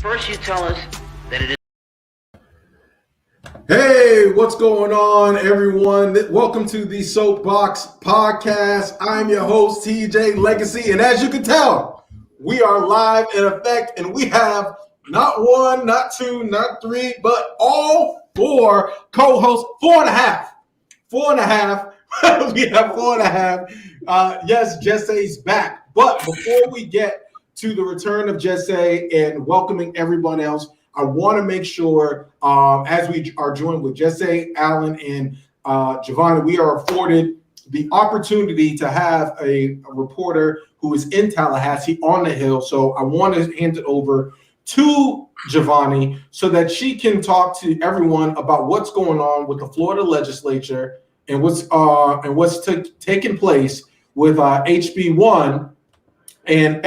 First you tell us that it is. Hey, what's going on, everyone? Welcome to the Soapboxx Podcast. I'm your host, TJ Legacy, and as you can tell, we are live in effect, and we have not one, not two, not three, but all four co-hosts, four and a half. We have four and a half. Yes, Jesse's back, but before we get to the return of Jesse and welcoming everyone else, I want to make sure, as we are joined with Jesse, Allen, and Giovanni, we are afforded the opportunity to have a reporter who is in Tallahassee on the Hill. So I want to hand it over to Giovanni so that she can talk to everyone about what's going on with the Florida legislature and what's taking place with HB 1 and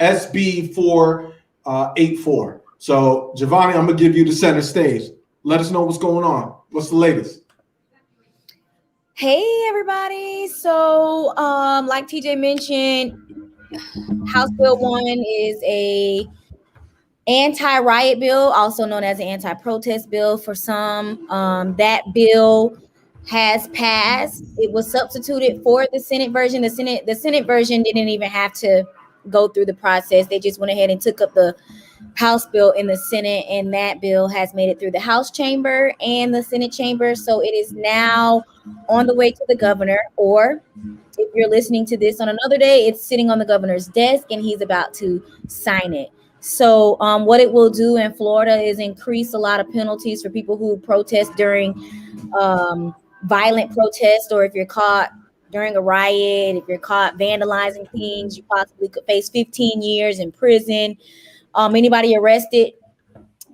SB 484. So, Giovanni, I'm going to give you the center stage. Let us know what's going on. What's the latest? Hey, everybody. So, like TJ mentioned, House Bill 1 is a anti-riot bill, also known as an anti-protest bill for some. That bill has passed. It was substituted for the Senate version. The Senate version didn't even have to go through the process. They just went ahead and took up the House bill in the Senate, and that bill has made it through the House chamber and the Senate chamber. So it is now on the way to the governor, or if you're listening to this on another day, it's sitting on the governor's desk and he's about to sign it. So what it will do in Florida is increase a lot of penalties for people who protest during violent protest, or if you're caught during a riot, if you're caught vandalizing things, you possibly could face 15 years in prison. Anybody arrested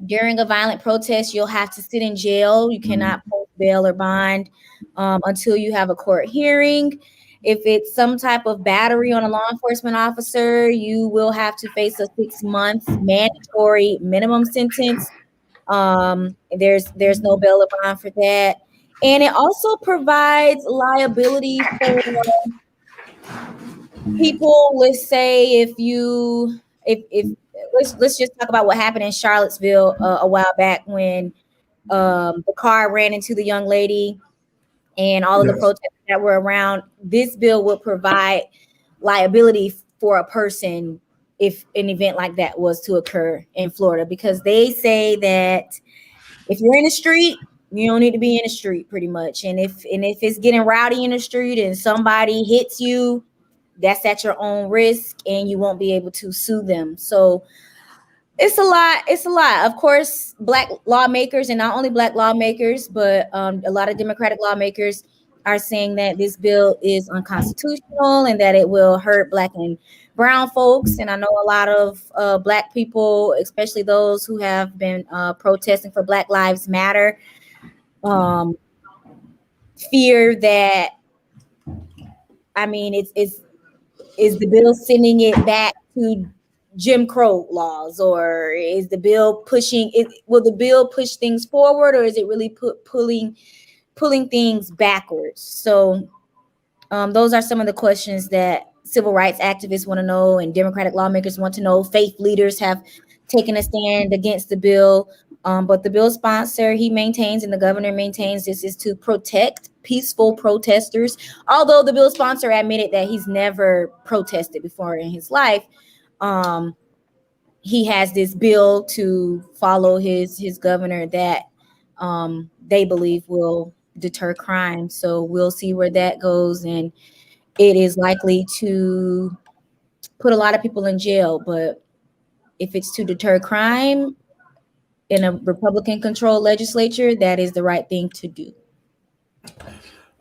during a violent protest, you'll have to sit in jail. You cannot post bail or bond until you have a court hearing. If it's some type of battery on a law enforcement officer, you will have to face a 6-month mandatory minimum sentence. There's no bail or bond for that. And it also provides liability for people. Let's say if let's just talk about what happened in Charlottesville a while back when the car ran into the young lady and all of the protesters that were around. This bill would provide liability for a person if an event like that was to occur in Florida, because they say that if you're in the street, you don't need to be in the street, pretty much. And if it's getting rowdy in the street and somebody hits you, that's at your own risk, and you won't be able to sue them. So it's a lot. Of course, Black lawmakers, and not only Black lawmakers, but a lot of Democratic lawmakers are saying that this bill is unconstitutional and that it will hurt Black and brown folks. And I know a lot of Black people, especially those who have been protesting for Black Lives Matter, fear that, I mean, is the bill sending it back to Jim Crow laws, or is the bill pushing it? Will the bill push things forward, or is it really pulling things backwards? So those are some of the questions that civil rights activists want to know, and Democratic lawmakers want to know. Faith leaders have taken a stand against the bill. But the bill sponsor, he maintains, and the governor maintains, this is to protect peaceful protesters. Although the bill sponsor admitted that he's never protested before in his life, he has this bill to follow his governor that they believe will deter crime. So we'll see where that goes, and it is likely to put a lot of people in jail. But if it's to deter crime in a Republican-controlled legislature, that is the right thing to do.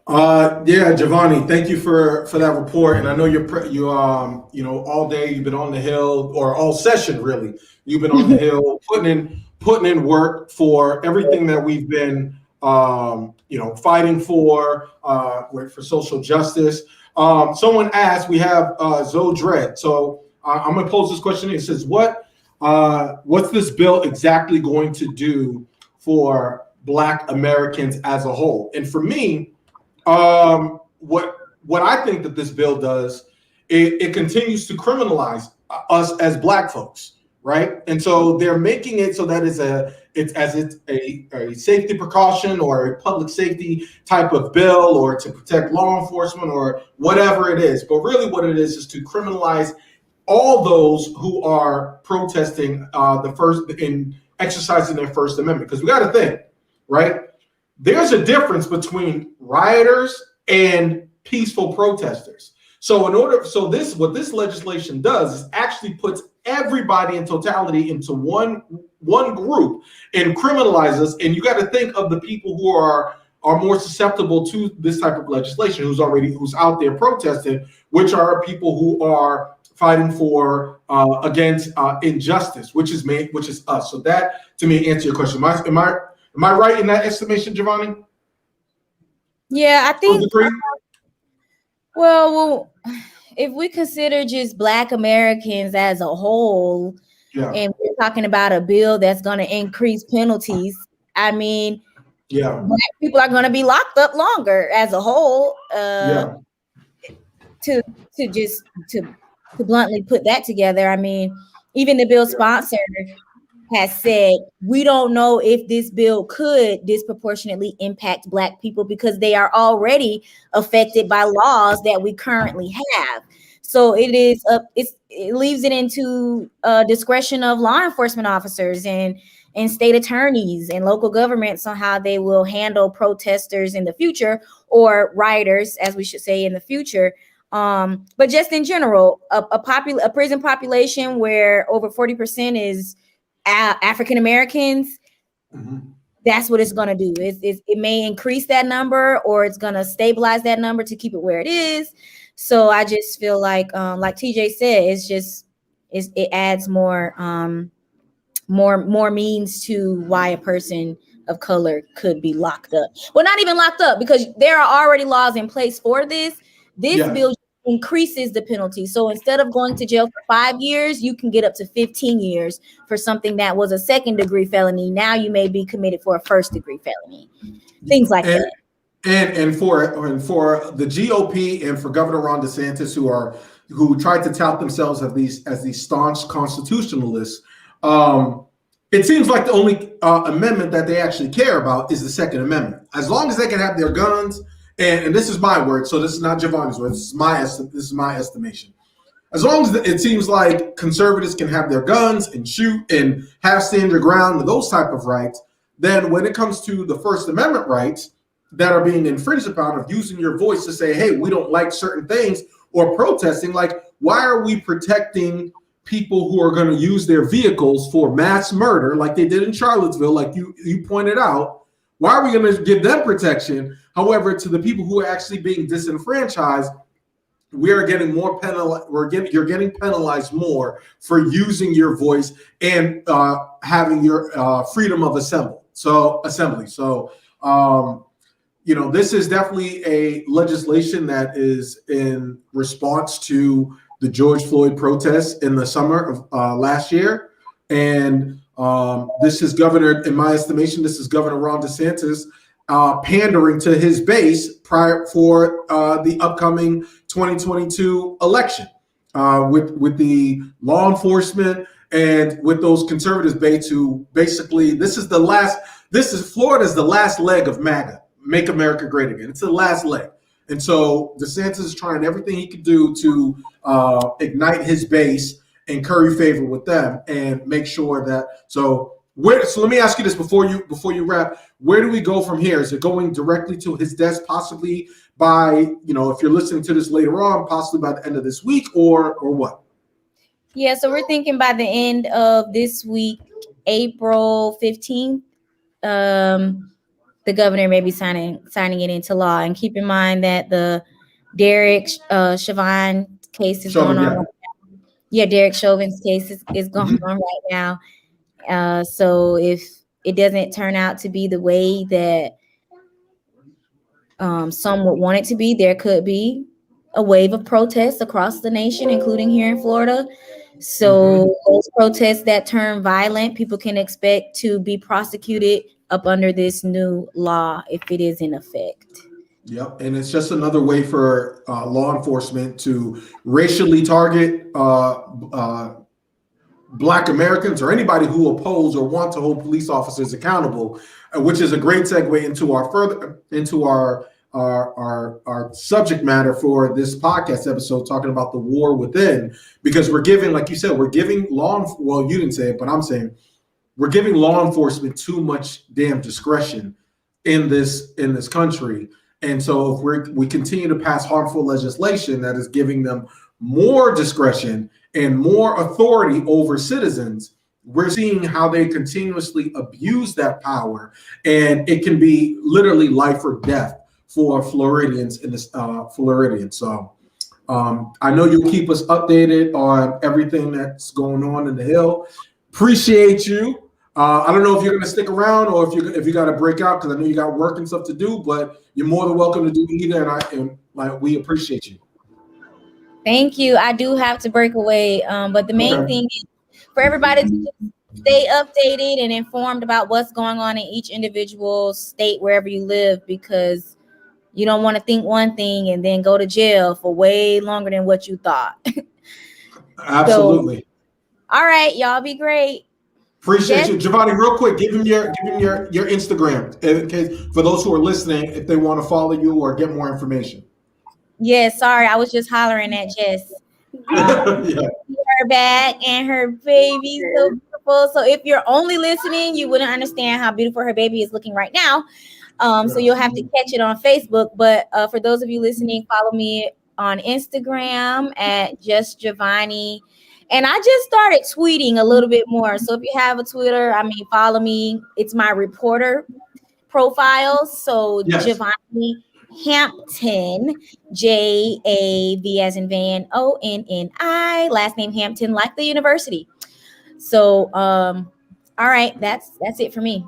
Yeah, Giovanni, thank you for that report. And I know you all day you've been on the Hill, or all session really. You've been on the Hill putting in work for everything that we've been fighting for social justice. Someone asked, we have Zoe Dredd. So I'm gonna pose this question. It says, what's this bill exactly going to do for Black Americans as a whole? And for me, what I think that this bill does, it continues to criminalize us as Black folks, right? And so they're making it so that it's a safety precaution or a public safety type of bill, or to protect law enforcement or whatever it is. But really what it is to criminalize all those who are protesting exercising their First Amendment. Because we got to think, right? There's a difference between rioters and peaceful protesters. So what this legislation does is actually puts everybody in totality into one group and criminalizes. And you got to think of the people who are more susceptible to this type of legislation, who's out there protesting, which are people who are fighting for against injustice, which is us. So that, to me, answer your question. Am I right in that estimation, Giovanni? Yeah, I think. Well, if we consider just Black Americans as a whole, and we're talking about a bill that's going to increase penalties, I mean, Black people are going to be locked up longer as a whole. To bluntly put that together, I mean, even the bill sponsor has said, we don't know if this bill could disproportionately impact Black people because they are already affected by laws that we currently have. So it leaves it into discretion of law enforcement officers and state attorneys and local governments on how they will handle protesters in the future, or rioters, as we should say, in the future. But just in general, a prison population where over 40% is African Americans, that's what it's going to do. It may increase that number, or it's going to stabilize that number to keep it where it is. So I just feel like TJ said, it adds more means to why a person of color could be locked up. Well, not even locked up, because there are already laws in place for this. This bill increases the penalty. So instead of going to jail for 5 years, you can get up to 15 years for something that was a second-degree felony. Now you may be committed for a first-degree felony. Things like that. And for the GOP and for Governor Ron DeSantis, who tried to tout themselves as these staunch constitutionalists, it seems like the only amendment that they actually care about is the Second Amendment. As long as they can have their guns. And this is my word, so this is not Giovanni's word. This is my estimation. As long as it seems like conservatives can have their guns and shoot and have stand your ground and those type of rights, then when it comes to the First Amendment rights that are being infringed upon, of using your voice to say, hey, we don't like certain things, or protesting, like, why are we protecting people who are going to use their vehicles for mass murder like they did in Charlottesville, like you pointed out? Why are we going to give them protection? However, to the people who are actually being disenfranchised, we are getting more you're getting penalized more for using your voice and having your freedom of assembly. So, this is definitely a legislation that is in response to the George Floyd protests in the summer of last year, and this is in my estimation, this is Governor Ron DeSantis pandering to his base prior for the upcoming 2022 election, with the law enforcement and with those conservative baits who basically Florida's the last leg of MAGA, Make America Great Again. It's the last leg. And so DeSantis is trying everything he could do to ignite his base and curry favor with them and make sure that so let me ask you this before you wrap. Where do we go from here? Is it going directly to his desk, possibly by, if you're listening to this later on, possibly by the end of this week, or what? Yeah, so we're thinking by the end of this week, April 15th, the governor may be signing it into law. And keep in mind that the Derek Chauvin case is going on. Yeah, Derek Chauvin's case is going on right now. So if it doesn't turn out to be the way that some would want it to be, there could be a wave of protests across the nation, including here in Florida. So those protests that turn violent, people can expect to be prosecuted up under this new law if it is in effect. Yep, and it's just another way for law enforcement to racially target Black Americans or anybody who oppose or want to hold police officers accountable, which is a great segue into our subject matter for this podcast episode, talking about the war within, because we're giving, like you said, we're giving well, you didn't say it, but I'm saying we're giving law enforcement too much damn discretion in this country. And so if we continue to pass harmful legislation that is giving them more discretion and more authority over citizens, we're seeing how they continuously abuse that power, and it can be literally life or death for Floridians in this Floridians. So I know you'll keep us updated on everything that's going on in the Hill. Appreciate you. I don't know if you're going to stick around or if you got to break out, because I know you got work and stuff to do, but you're more than welcome to do either, and we appreciate you. Thank you. I do have to break away, but the main thing is for everybody to just stay updated and informed about what's going on in each individual state wherever you live, because you don't want to think one thing and then go to jail for way longer than what you thought. Absolutely. So, all right, y'all be great. Appreciate you, Giovanni. Real quick, give him your Instagram in case for those who are listening, if they want to follow you or get more information. Yeah, sorry, I was just hollering at Jess. Her back and her baby's so beautiful. So if you're only listening, you wouldn't understand how beautiful her baby is looking right now. So you'll have to catch it on Facebook. But for those of you listening, follow me on Instagram at Just Giovanni. And I just started tweeting a little bit more. So if you have a Twitter, follow me. It's my reporter profile. So yes. Giovanni Hampton, Jav as in Van, Onni, last name Hampton, like the university. So, all right, that's it for me.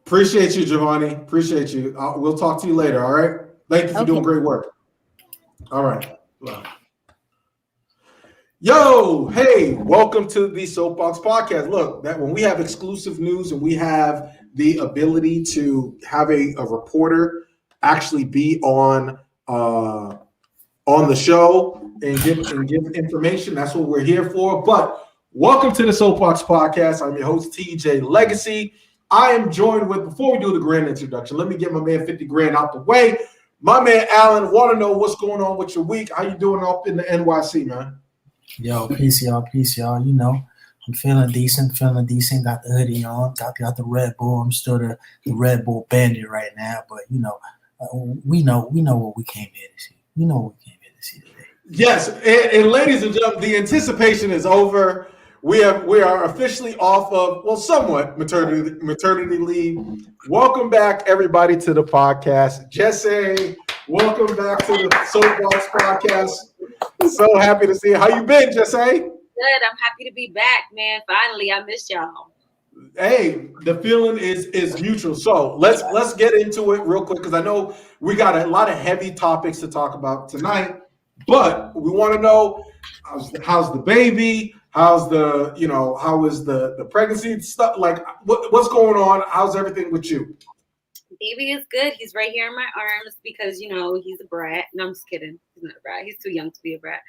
Appreciate you, Giovanni. Appreciate you. We'll talk to you later. All right. Thank you for doing great work. All right. Bye. Yo, hey, welcome to the Soapboxx Podcast. Look, that when we have exclusive news and we have the ability to have a reporter actually be on the show and give information, that's what we're here for. But welcome to the Soapboxx Podcast. I'm your host, TJ Legacy. I am joined with, before we do the grand introduction, let me get my man 50 grand out the way. My man Alan, want to know what's going on with your week. How you doing up in the NYC, man? Yo, peace, y'all. You know, I'm feeling decent. Got the hoodie on. Got the Red Bull. I'm still the Red Bull bandit right now. But, you know, we know what we came here to see. You know what we came here to see today. Yes, and ladies and gentlemen, the anticipation is over. We are officially off of, well, somewhat maternity leave. Welcome back, everybody, to the podcast. Jesse, welcome back to the Soapboxx Podcast. So happy to see you. How you been, Jesse? Good. I'm happy to be back, man. Finally, I missed y'all. Hey, the feeling is mutual. So let's get into it real quick, because I know we got a lot of heavy topics to talk about tonight. But we want to know how's the baby? How's the, how is the pregnancy stuff? Like, what's going on? How's everything with you? Baby is good. He's right here in my arms because, he's a brat. No, I'm just kidding. He's not a brat. He's too young to be a brat.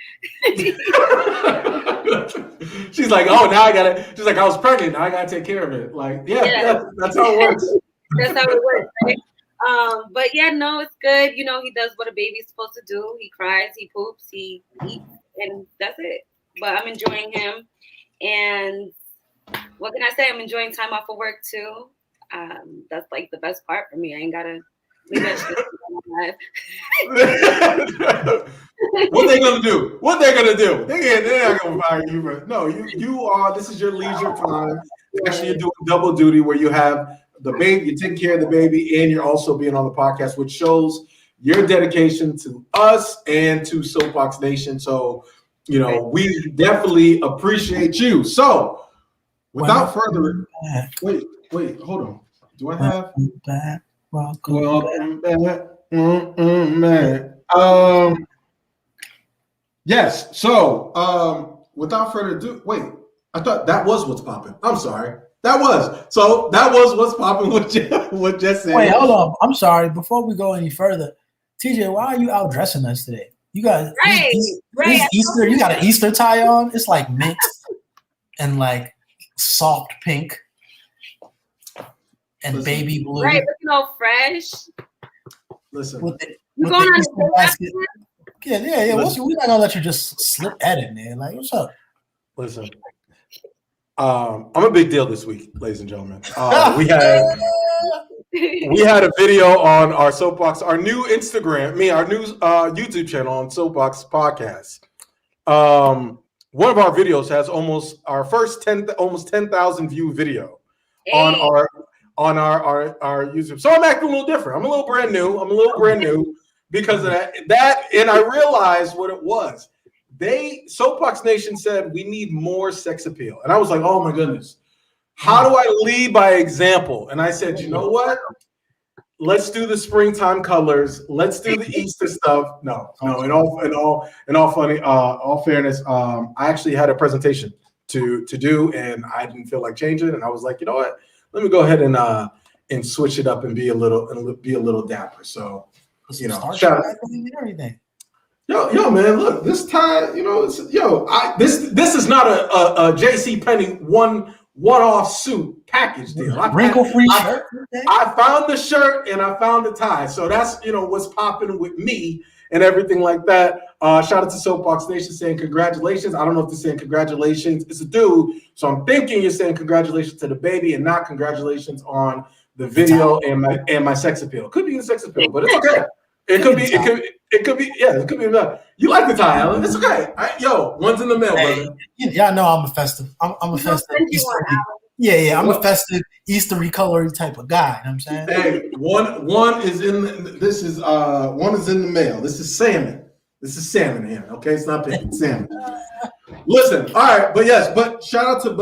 She's like, oh, now she's like, I was pregnant. Now I got to take care of it. Like, yeah. That's how it works. That's how it works, right? But yeah, no, it's good. He does what a baby's supposed to do. He cries, he poops, he eats, and that's it. But I'm enjoying him. And what can I say? I'm enjoying time off of work too. That's like the best part for me. I ain't gotta leave that shit in my life. What they gonna do? They're not gonna fire you. But no, you are. This is your leisure time. Actually, you're doing double duty where you have the baby, you're taking care of the baby, and you're also being on the podcast, which shows your dedication to us and to Soapboxx Nation. So, we definitely appreciate you. So, without further ado, wait, hold on. Do I have? Welcome back. Yes. So, without further ado, wait. I thought that was what's popping. I'm sorry. That was what's popping with Jesse. Wait, hold on. I'm sorry. Before we go any further, TJ, why are you out dressing us today? You got right. Easter. You got an Easter tie on. It's like mixed and like soft pink and baby blue. Right, looking all fresh. Listen. You going on Easter basket. Yeah. We're not gonna let you just slip that in there. Like, what's up? Listen. I'm a big deal this week, ladies and gentlemen. We had a video on our Soapboxx, our new Instagram, our new YouTube channel on Soapboxx Podcast. One of our videos has almost our first almost 10,000 view video on our YouTube. So I'm acting a little different. I'm a little brand new because of that, and I realized what it was. Soapboxx Nation said we need more sex appeal, and I was like, oh my goodness, how do I lead by example? And I said, you know what? Let's do the springtime colors. Let's do the Easter stuff. No. In all fairness, I actually had a presentation to do, and I didn't feel like changing. And I was like, you know what? Let me go ahead and switch it up and be a little dapper. So, shout out everything. Yo, man, look, this tie, this is not a JC Penney one-off suit package deal. Wrinkle-free shirt. I found the shirt and I found the tie. So that's, what's popping with me and everything like that. Shout out to Soapboxx Nation saying congratulations. I don't know if they're saying congratulations. It's a dude. So I'm thinking you're saying congratulations to the baby and not congratulations on the video and my sex appeal. Could be the sex appeal, but it's okay. It could be enough. You like the tie, Alan? It's okay. One's in the mail, brother. Y'all know I'm a festive. I'm a festive. Yeah. I'm a festive, Eastery colory type of guy. You know what I'm saying? Hey, one is in the mail. This is salmon. Here. Okay, it's not pink. It's salmon. Listen, all right, but shout out to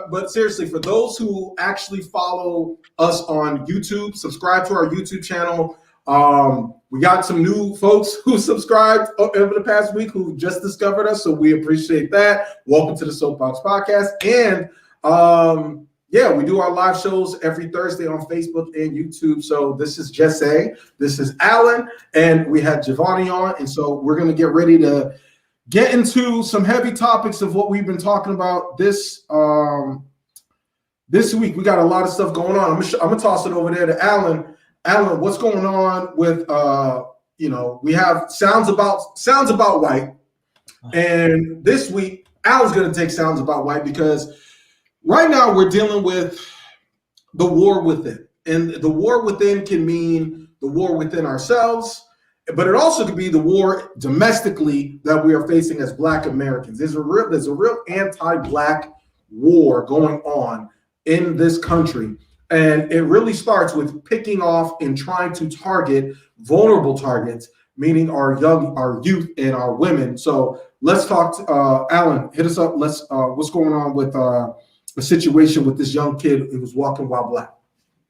but seriously, for those who actually follow us on YouTube, subscribe to our YouTube channel. We got some new folks who subscribed over the past week who just discovered us, so we appreciate that. Welcome to the Soapboxx Podcast, and we do our live shows every Thursday on Facebook and YouTube. So this is Jesse, this is Alan, and we had Giovanni on, and so we're gonna get ready to get into some heavy topics of what we've been talking about this week. We got a lot of stuff going on. I'm gonna toss it over there to Alan. Alan, what's going on with we have sounds about white, and this week Alan's going to take sounds about white because right now we're dealing with the war within, and the war within can mean the war within ourselves, but it also could be the war domestically that we are facing as Black Americans. There's a real anti-Black war going on in this country. And it really starts with picking off and trying to target vulnerable targets, meaning our youth and our women. So let's talk to Alan, hit us up. What's going on with the situation with this young kid who was walking while Black?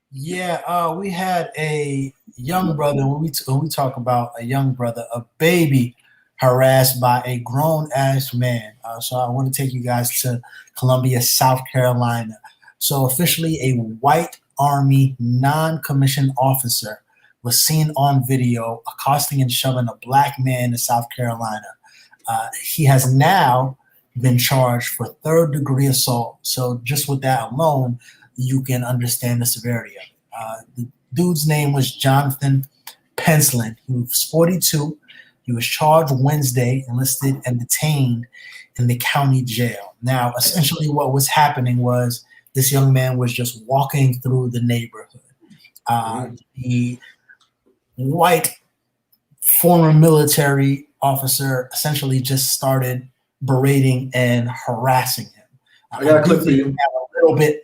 Yeah, we had a young brother, when we talk about a young brother, a baby harassed by a grown-ass man. So I want to take you guys to Columbia, South Carolina. So officially, a white Army non-commissioned officer was seen on video accosting and shoving a Black man in South Carolina. He has now been charged for third-degree assault. So just with that alone, you can understand the severity of it. The dude's name was Jonathan Pensland. He was 42. He was charged Wednesday, enlisted, and detained in the county jail. Now, essentially what was happening was this young man was just walking through the neighborhood. The white former military officer essentially just started berating and harassing him. I got a clip for you.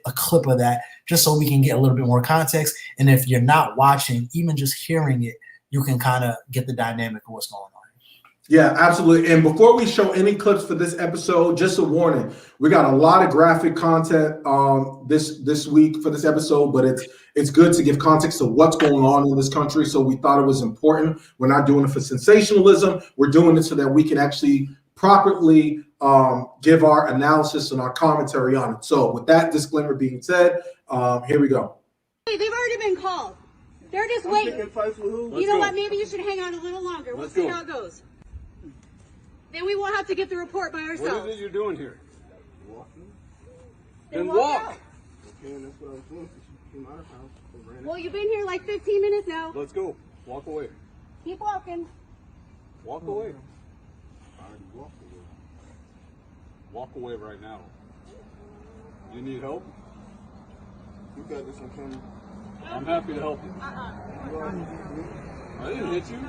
A clip of that, just so we can get a little bit more context. And if you're not watching, even just hearing it, you can kind of get the dynamic of what's going on. Yeah, absolutely. And before we show any clips for this episode, just a warning: we got a lot of graphic content this week for this episode, but it's good to give context to what's going on in this country. So we thought it was important. We're not doing it for sensationalism. We're doing it so that we can actually properly give our analysis and our commentary on it. So with that disclaimer being said, here we go. Hey, they've already been called. They're just waiting. You know what? Maybe you should hang on a little longer. We'll see how it goes. Then we won't have to get the report by ourselves. What is it you're doing here? Then walk. out. Okay, that's what I was doing since you came out of the house. So ran Well, you've been here like 15 minutes now. Let's go. Walk away. Keep walking. Walk away. I already walked away. Walk away right now. You need help? You got this on camera. I'm happy to help you. I didn't hit you.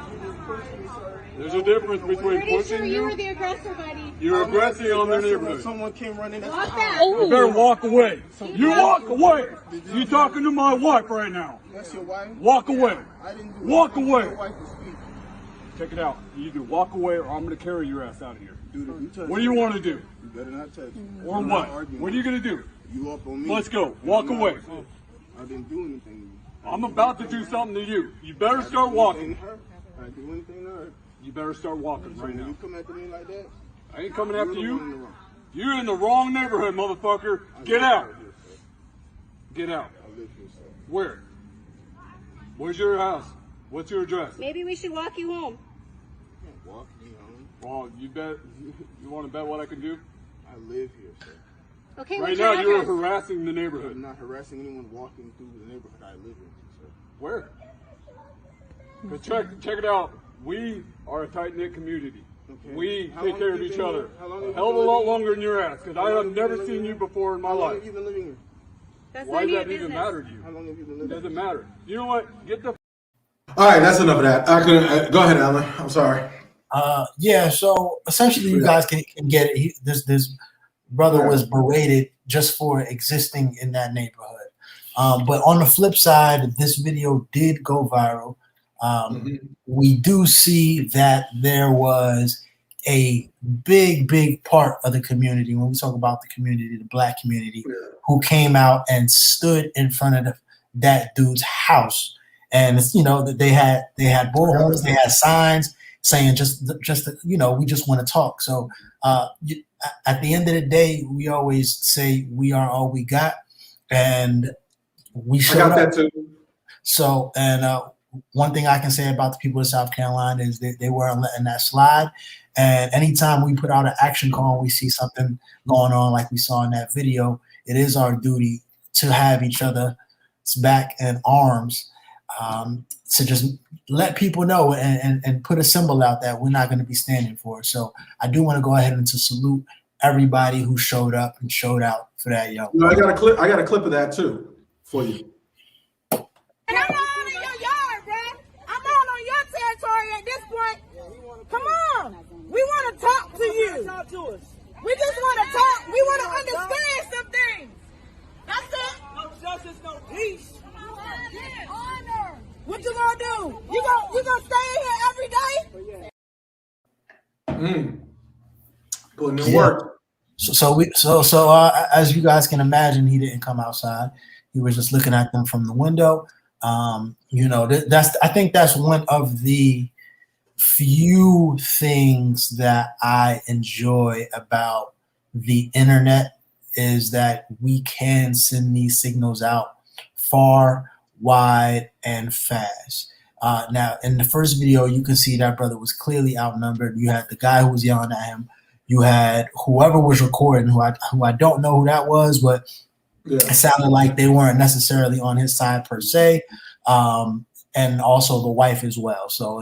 There's a difference between Pretty pushing sure you you. were the aggressor, buddy. You're aggressing on their neighborhood. Someone came running. Walk back. You better walk away. You walk away. You talking to my wife right now. That's your wife? Walk away. I didn't do Walk anything. away. Your wife was speaking. Check it out. You either walk away or I'm going to carry your ass out of here. Dude, if you touch What do you me, want to do? You better not touch me. Or I'm what? not arguing. What are you going to do? You up on me. Let's go. Walk I'm not. away. I didn't do anything to you. I'm about to do something to you. You better start walking. I didn't do anything to her. You better start walking So right when now. you come after me like that, I ain't coming you're after the one in the you. wrong. You're in the wrong neighborhood, motherfucker. I Get live out. here, sir. Get out. I live here, sir. Where? Where's your house? What's your address? Maybe we should walk you home. You can't walk me home. Well, you bet. You want to bet what I can do? I live here, sir. Okay, Right what's now, your you're address? harassing the I'm neighborhood. not harassing anyone walking through the neighborhood I live in, sir. Where? 'Cause check it out. We are a tight-knit community. Okay. We How take long care have of you each been other here? How long have a you hell of a been lot living longer than your ass, because How I long have have you never been seen living you here? before in my How long life. have you been living here? That's Why none does of that your even business. matter to you? How long have you been It living doesn't here? matter. You know what? Get the All right, that's enough of that. I couldn't. Go ahead, Alan. I'm sorry. Yeah, so essentially you guys can get it. This brother was berated just for existing in that neighborhood. But on the flip side, this video did go viral. We do see that there was a big part of the community, when we talk about the community, the black community, who came out and stood in front of that dude's house. And it's, you know, that they had bullhorns, they had signs saying just we just want to talk. So at the end of the day, we always say we are all we got, and we showed I got up. that too. So, and one thing I can say about the people of South Carolina is that they weren't letting that slide. And anytime we put out an action call and we see something going on like we saw in that video, it is our duty to have each other's back and arms, to just let people know and put a symbol out that we're not going to be standing for. So I do want to go ahead and to salute everybody who showed up and showed out for that, yo. No, I got a clip of that too for you. And I'm all in your yard, bruh. I'm all on your territory at this point. Come on. We want to talk to you. Talk to us. We just want to talk. We want to understand some things. That's it. No justice, no peace. Honor. What you gonna do? You gonna stay in here every day? Putting in work. So as you guys can imagine, he didn't come outside. He was just looking at them from the window. I think that's one of the few things that I enjoy about the internet, is that we can send these signals out far, wide, and fast. Now, in the first video, you can see that brother was clearly outnumbered. You had the guy who was yelling at him. You had whoever was recording, who I don't know who that was, but it sounded like they weren't necessarily on his side per se. And also the wife as well. So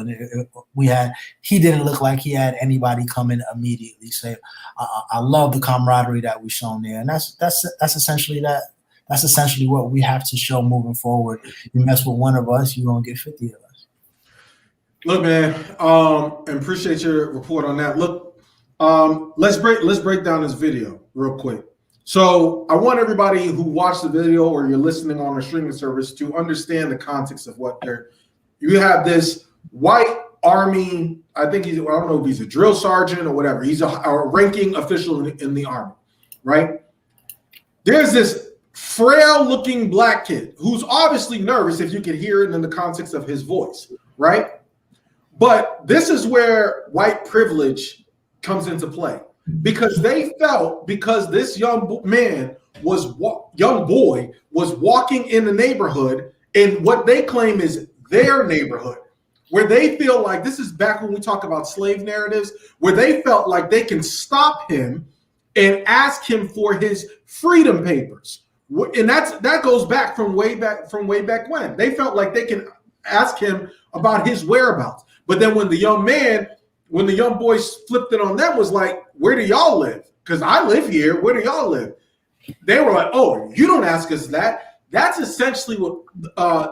he didn't look like he had anybody come in immediately. So I love the camaraderie that we've shown there, and that's essentially that. That's essentially what we have to show moving forward. You mess with one of us, you're gonna get 50 of us. Look, man, and appreciate your report on that. Look, let's break down this video real quick. So I want everybody who watched the video or you're listening on a streaming service to understand the context of what you have this white army. I think I don't know if he's a drill sergeant or whatever. He's a ranking official in the army, right? There's this frail looking black kid who's obviously nervous, if you can hear it in the context of his voice, right? But this is where white privilege comes into play, because they felt, because this young boy was walking in the neighborhood in what they claim is their neighborhood, where they feel like, this is back when we talk about slave narratives, where they felt like they can stop him and ask him for his freedom papers. And that goes back from way back when. They felt like they can ask him about his whereabouts. But then when the young boys flipped it on them, was like, where do y'all live? Because I live here. Where do y'all live? They were like, oh, you don't ask us that. That's essentially what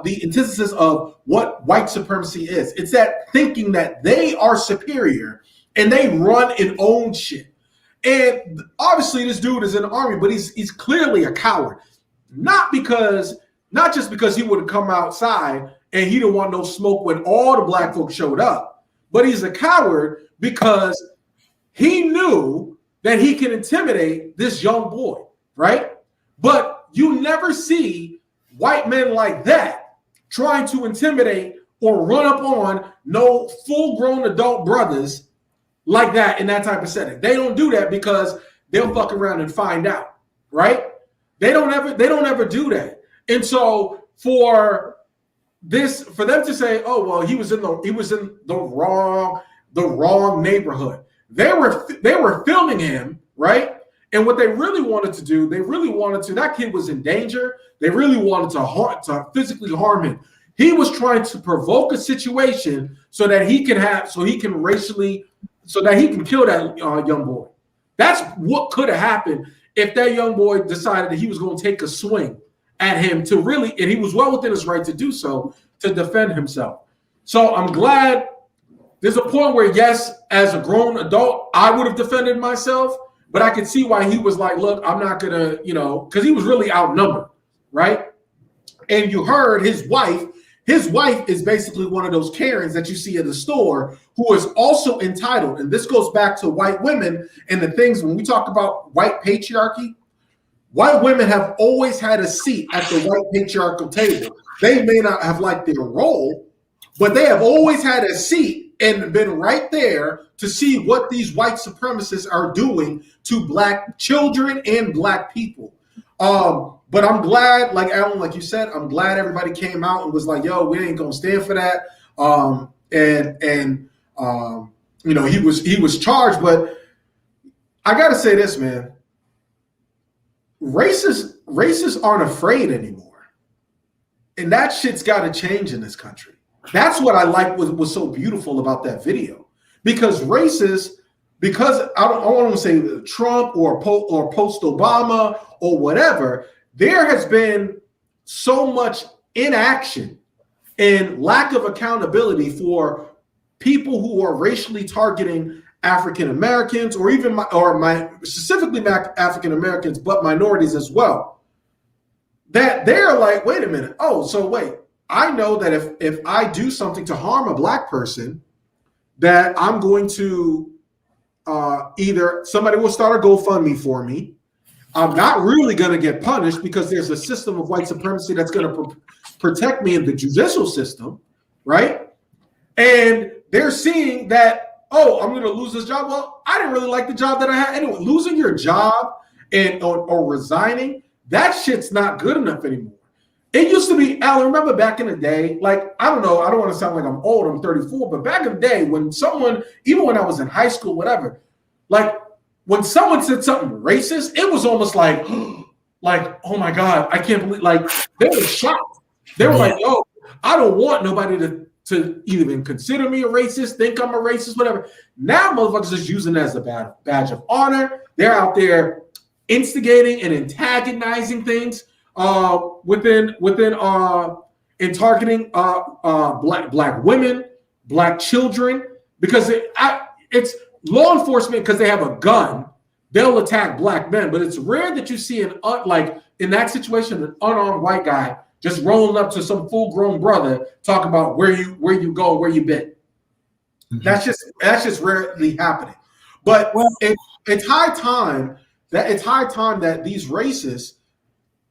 the antithesis of what white supremacy is. It's that thinking that they are superior and they run and own shit. And obviously this dude is in the army, but he's clearly a coward. Not just because he would have come outside and he didn't want no smoke when all the black folks showed up, but he's a coward because he knew that he can intimidate this young boy, right? But you never see white men like that trying to intimidate or run up on no full-grown adult brothers like that in that type of setting. They don't do that because they'll fuck around and find out, right? They don't ever do that. And so for them to say, oh well, he was in the wrong neighborhood. They were filming him, right? And what they really wanted to do, that kid was in danger. They really wanted to physically harm him. He was trying to provoke a situation so that he can kill that young boy. That's what could have happened if that young boy decided that he was going to take a swing at him and he was well within his right to do so, to defend himself. So I'm glad there's a point where, yes, as a grown adult, I would have defended myself, but I could see why he was like, look, I'm not going to, because he was really outnumbered, right? And you heard his wife is basically one of those Karens that you see at the store who is also entitled. And this goes back to white women and the things when we talk about white patriarchy. White women have always had a seat at the white patriarchal table. They may not have liked their role, but they have always had a seat and been right there to see what these white supremacists are doing to black children and black people. But I'm glad, like Alan, like you said, I'm glad everybody came out and was like, yo, we ain't gonna stand for that. He was charged, but I gotta say this, man. Racists aren't afraid anymore. And that shit's gotta change in this country. That's what I like was so beautiful about that video. Because I don't want to say Trump or post Obama or whatever, there has been so much inaction and lack of accountability for people who are racially targeting African Americans or even specifically African Americans, but minorities as well. That they're like, wait a minute. Oh, so wait. I know that if I do something to harm a black person, that I'm going to either somebody will start a GoFundMe for me. I'm not really going to get punished because there's a system of white supremacy that's going to protect me in the judicial system, right? And they're seeing that, oh, I'm going to lose this job. Well, I didn't really like the job that I had. Anyway, losing your job or resigning, that shit's not good enough anymore. It used to be, Al, remember back in the day, like, I don't know, I don't want to sound like I'm old, I'm 34, but back in the day when someone, even when I was in high school, whatever, like when someone said something racist, it was almost like, oh my God, I can't believe, like, they were shocked. They were like, yo, I don't want nobody to even consider me a racist, think I'm a racist, whatever. Now motherfuckers just using it as a badge of honor. They're out there instigating and antagonizing things within and targeting black women, black children, because it's law enforcement, because they have a gun, they'll attack black men. But it's rare that you see like in that situation, an unarmed white guy just rolling up to some full-grown brother talking about where you go, where you been. Mm-hmm. That's just rarely happening. But it's high time that these racists,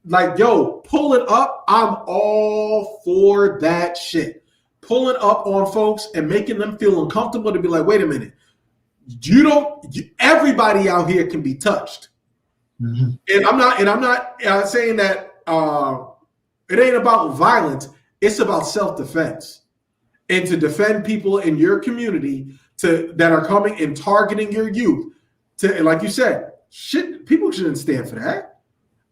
like, yo, pulling up, I'm all for that shit. Pulling up on folks and making them feel uncomfortable to be like, wait a minute, everybody out here can be touched. Mm-hmm. And I'm not saying that it ain't about violence. It's about self-defense and to defend people in your community that are coming and targeting your youth. And like you said, shit, people shouldn't stand for that.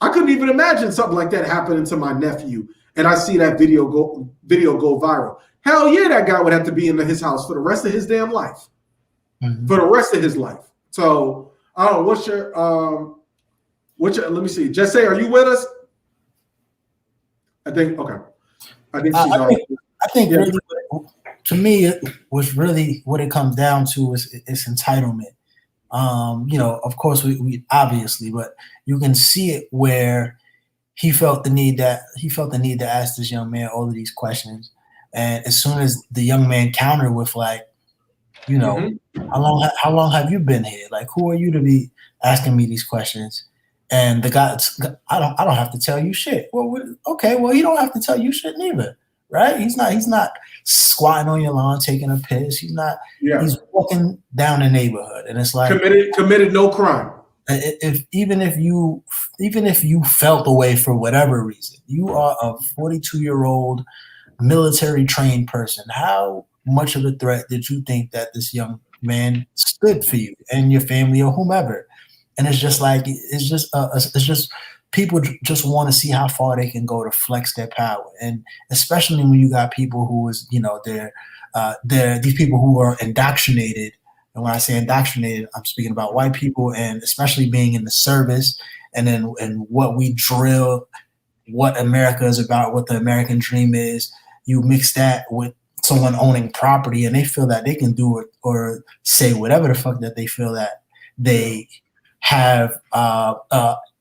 I couldn't even imagine something like that happening to my nephew, and I see that video go viral. Hell yeah, that guy would have to be in his house for the rest of his damn life. Mhm. For the rest of his life. So I don't know. What's your let me see. Jesse, are you with us? I think she's on. I think Yeah. really, to me, it was really what it comes down to is entitlement. Of course, we obviously, but you can see it where he felt the need to ask this young man all of these questions, and as soon as the young man countered with like, how long have you been here? Like, who are you to be asking me these questions? And the guy, I don't have to tell you shit. Well, okay, well, you don't have to tell you shit neither, right? He's not squatting on your lawn taking a piss. He's not. Yeah. He's walking down the neighborhood, and it's like committed no crime. Even if you felt away for whatever reason, you are a 42-year-old military trained person. How much of a threat did you think that this young man stood for you and your family or whomever? And it's just like people just want to see how far they can go to flex their power, and especially when you got people who is they're these people who are indoctrinated. And when I say indoctrinated, I'm speaking about white people, and especially being in the service, and what we drill, what America is about, what the American dream is. You mix that with someone owning property, and they feel that they can do it or say whatever the fuck that they feel that they have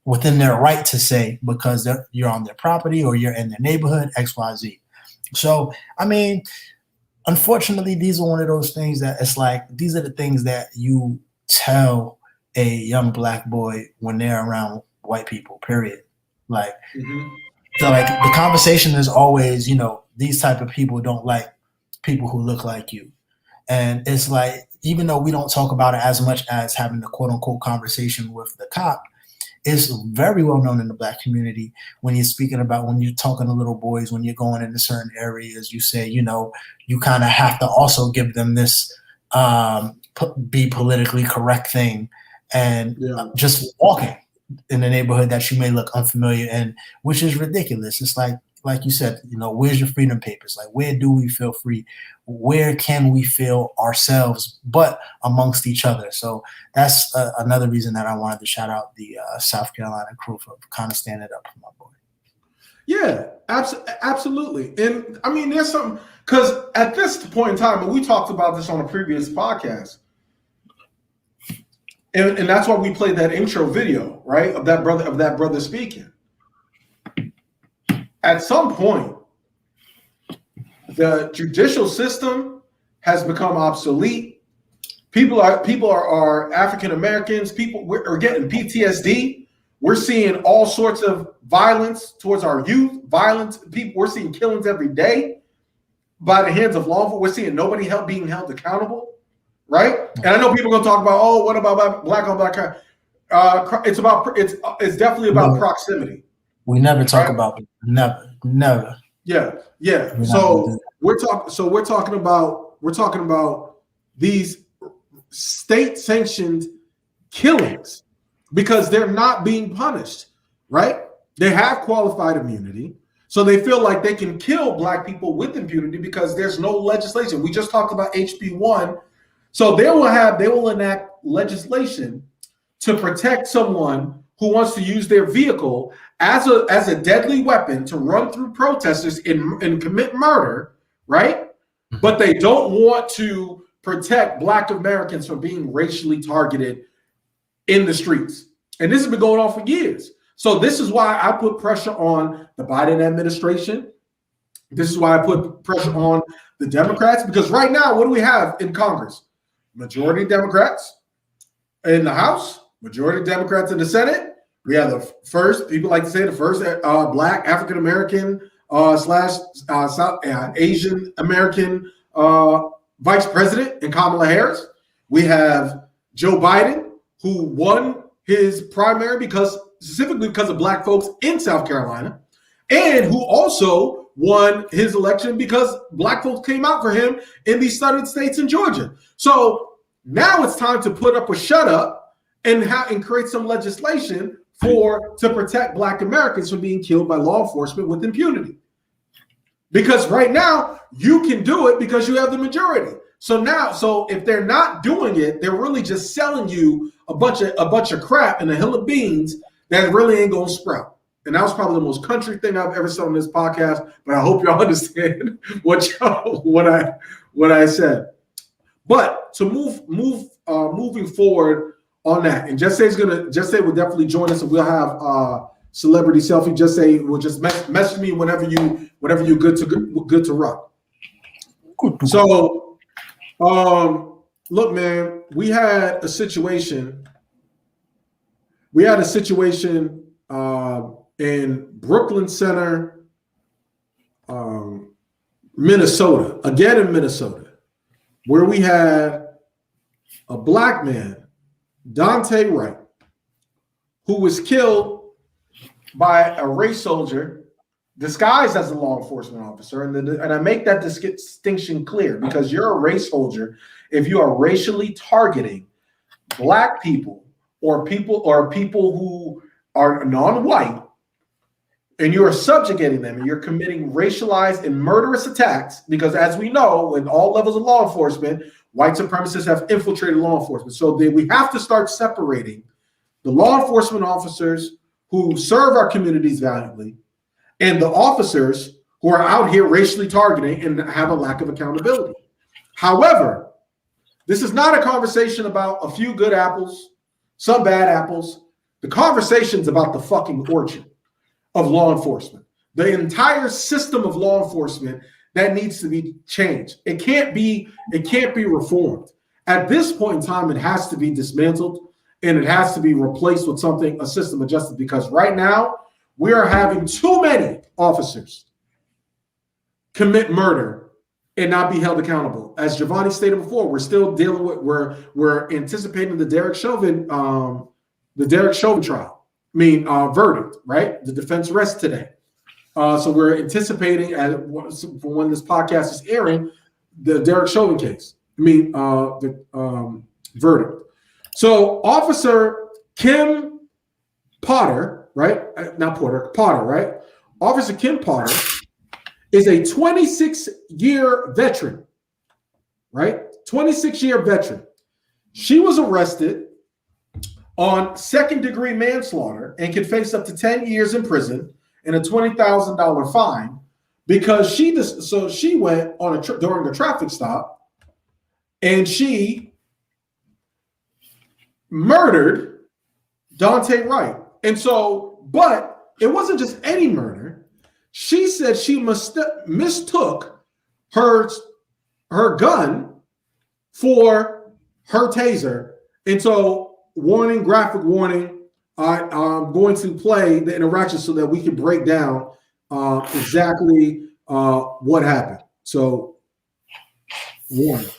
within their right to say, because you're on their property or you're in their neighborhood, XYZ. So, I mean, unfortunately, these are one of those things that it's like, these are the things that you tell a young black boy when they're around white people, period. Like, so like the conversation is always, these type of people don't like people who look like you. And it's like, even though we don't talk about it as much as having the quote unquote conversation with the cop, it's very well known in the black community when you're talking to little boys, when you're going into certain areas, you say, you kind of have to also give them this be politically correct thing. And just walking in the neighborhood that you may look unfamiliar in, which is ridiculous. It's like you said, where's your freedom papers? Like, where do we feel free? Where can we feel ourselves, but amongst each other? So that's another reason that I wanted to shout out the South Carolina crew for kind of standing up for my boy. Yeah, absolutely. And I mean, there's something, because at this point in time, and we talked about this on a previous podcast, and that's why we played that intro video, right, of that brother speaking. At some point, the judicial system has become obsolete. People are African Americans. People are getting PTSD. We're seeing all sorts of violence towards our youth. We're seeing killings every day by the hands of law enforcement. We're seeing nobody being held accountable, right? And I know people are going to talk about, what about black on black crime? It's definitely about proximity. We never talk about it. Never. Yeah. So we're talking about these state-sanctioned killings because they're not being punished, right? They have qualified immunity, so they feel like they can kill black people with impunity because there's no legislation. We just talked about HB1, so they will enact legislation to protect someone who wants to use their vehicle as a deadly weapon to run through protesters and commit murder, right? But they don't want to protect Black Americans from being racially targeted in the streets. And this has been going on for years. So this is why I put pressure on the Biden administration. This is why I put pressure on the Democrats, because right now, what do we have in Congress? Majority Democrats in the House, majority Democrats in the Senate. We have the first Black African American South Asian American vice president in Kamala Harris. We have Joe Biden, who won his primary specifically because of black folks in South Carolina, and who also won his election because black folks came out for him in these southern states in Georgia. So now it's time to put up or shut up and create some legislation to protect Black Americans from being killed by law enforcement with impunity. Because right now you can do it because you have the majority. So if they're not doing it, they're really just selling you a bunch of crap and a hill of beans that really ain't gonna sprout. And that was probably the most country thing I've ever said on this podcast. But I hope y'all understand what I said. But to moving forward on that, and Jesse will definitely join us, and we'll have celebrity selfie. Jesse will just message me whenever you good to rock. So, look, man, we had a situation in Brooklyn Center, Minnesota, again in Minnesota, where we had a Black man, Dante Wright, who was killed by a race soldier disguised as a law enforcement officer. And I make that distinction clear because you're a race soldier if you are racially targeting Black people or people who are non-white, and you are subjugating them and you're committing racialized and murderous attacks, because as we know, in all levels of law enforcement, white supremacists have infiltrated law enforcement. So we have to start separating the law enforcement officers who serve our communities valiantly and the officers who are out here racially targeting and have a lack of accountability. However, this is not a conversation about a few good apples, some bad apples. The conversation's about the fucking orchard of law enforcement, the entire system of law enforcement that needs to be changed. It can't be reformed. At this point in time, it has to be dismantled and it has to be replaced with a system of justice, because right now we are having too many officers commit murder and not be held accountable. As Giovanni stated before, we're still dealing with, we're anticipating the Derek Chauvin trial. Verdict, right? The defense rests today. So we're anticipating, for when this podcast is airing, the Derek Chauvin case. The verdict. So Officer Kim Potter, right? Not Porter, Potter, right? Officer Kim Potter is a 26-year veteran, right? 26-year veteran. She was arrested on second-degree manslaughter and can face up to 10 years in prison and a $20,000 fine because she went on during a traffic stop and she murdered Dante Wright. But it wasn't just any murder. She said she mistook her gun for her taser. And so, graphic warning, I'm going to play the interaction so that we can break down exactly what happened. So, warning.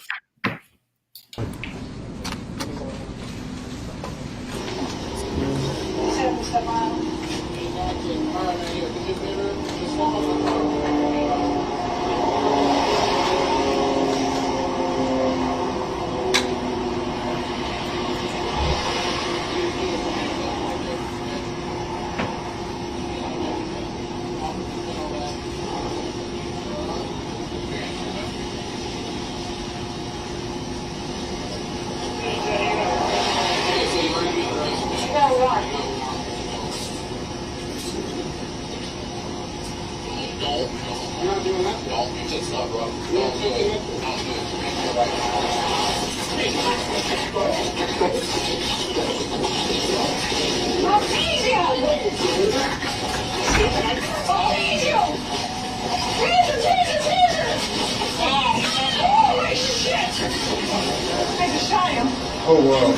Oh, wow.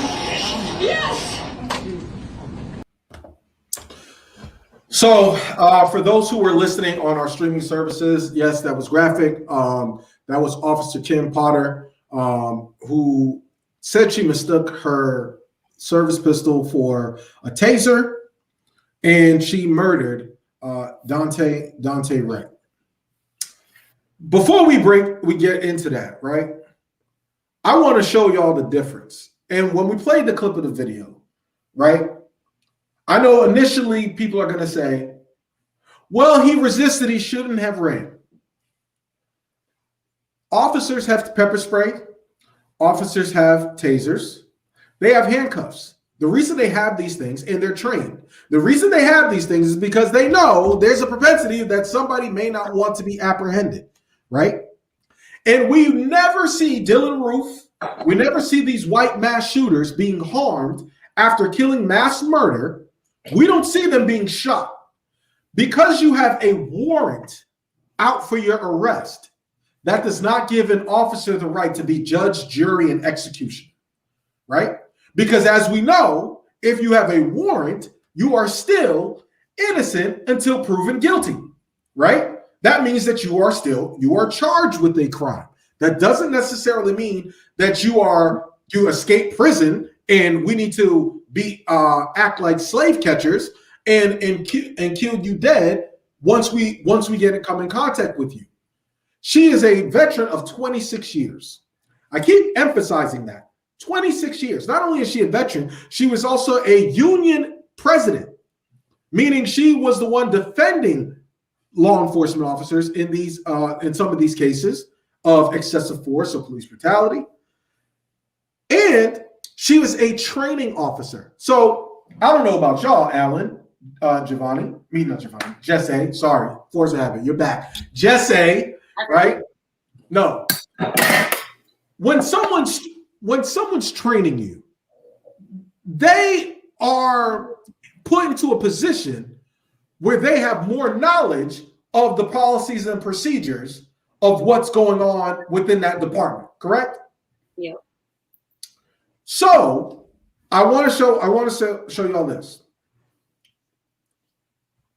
Yes. So, for those who were listening on our streaming services, yes, that was graphic. That was Officer Kim Potter, who said she mistook her service pistol for a taser, and she murdered Dante Wright. Before we get into that, right? I want to show y'all the difference. And when we played the clip of the video, right? I know initially people are going to say, well, he resisted. He shouldn't have ran. Officers have pepper spray. Officers have tasers. They have handcuffs. The reason they have these things, and they're trained, the reason they have these things is because they know there's a propensity that somebody may not want to be apprehended, right? And we never see Dylan Roof, we never see these white mass shooters being harmed after killing mass murder. We don't see them being shot. Because you have a warrant out for your arrest, that does not give an officer the right to be judge, jury, and execution, right? Because as we know, if you have a warrant, you are still innocent until proven guilty, right? That means that you are charged with a crime. That doesn't necessarily mean that you escape prison and we need to be act like slave catchers and kill you dead once we get come in contact with you. She is a veteran of 26 years. I keep emphasizing that. 26 years. Not only is she a veteran, she was also a union president, meaning she was the one defending law enforcement officers in some of these cases of excessive force or police brutality. And she was a training officer. So I don't know about y'all, Alan, Jesse, sorry, force of habit, you're back. Jesse, right? No. When someone's training you, they are put into a position where they have more knowledge of the policies and procedures of what's going on within that department, correct? Yeah. So I want to show you all this.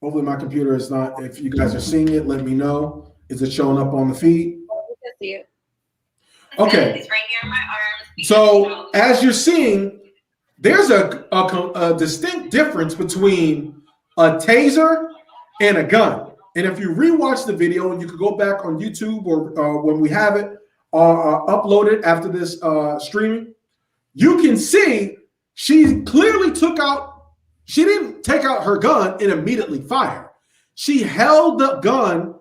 Hopefully my computer is not, if you guys are seeing it, let me know. Is it showing up on the feed? You can see it. Okay. It's right here in my arms. So as you're seeing, there's a distinct difference between a taser and a gun. And if you rewatch the video, and you could go back on YouTube or when we have it uploaded after this streaming, you can see she clearly she didn't take out her gun and immediately fire. She held the gun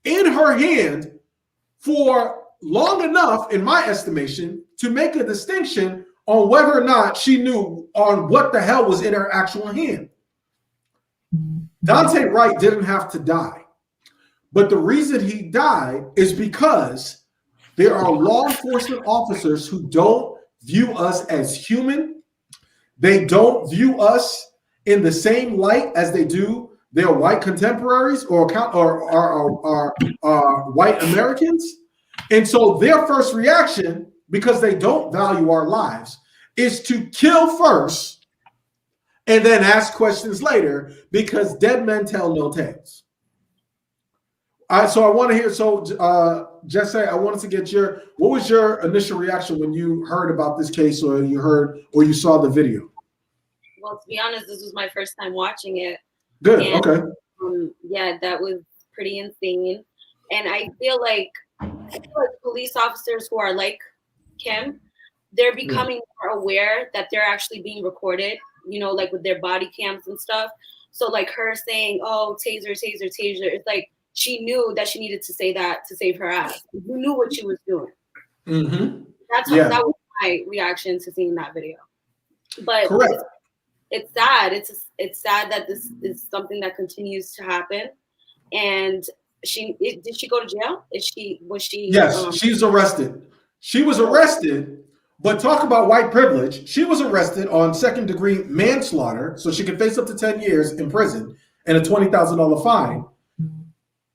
in her hand for long enough, in my estimation, to make a distinction on whether or not she knew on what the hell was in her actual hand. Dante Wright didn't have to die. But the reason he died is because there are law enforcement officers who don't view us as human. They don't view us in the same light as they do their white contemporaries or white Americans. And so their first reaction, because they don't value our lives, is to kill first and then ask questions later, because dead men tell no tales. So I want to hear, Jesse, I wanted to get what was your initial reaction when you heard about this case or you saw the video? Well, to be honest, this was my first time watching it. Good, and, okay. Yeah, that was pretty insane. And I feel like police officers who are like Kim, they're becoming more aware that they're actually being recorded, like with their body cams and stuff. So like her saying, oh, taser, taser, taser, it's like she knew that she needed to say that to save her ass. You knew what she was doing. Mm-hmm. That was my reaction to seeing that video. But correct. It's sad. It's sad that this is something that continues to happen. And did she go to jail? Was she? Yes, she's arrested. She was arrested, but talk about white privilege. She was arrested on second-degree manslaughter, so she could face up to 10 years in prison and a $20,000 fine.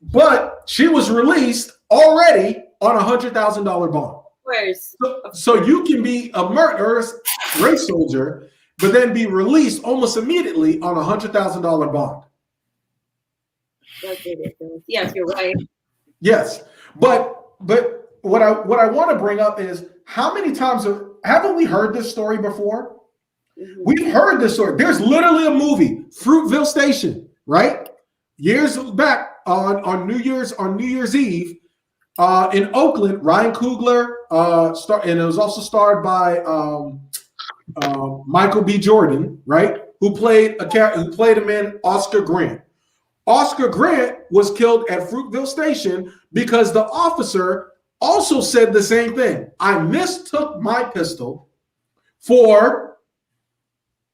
But she was released already on a $100,000 bond. So you can be a murderous race soldier, but then be released almost immediately on a $100,000 bond. That's ridiculous. Yes, you're right. Yes, but what I want to bring up is, how many times haven't we heard this story before? Mm-hmm. We've heard this story. There's literally a movie, Fruitville Station, right? Years back on New Year's Eve in Oakland. Ryan Coogler and it was also starred by Michael B. Jordan, right? Who played a man, Oscar Grant. Oscar Grant was killed at Fruitville Station because the officer also said the same thing. I mistook my pistol for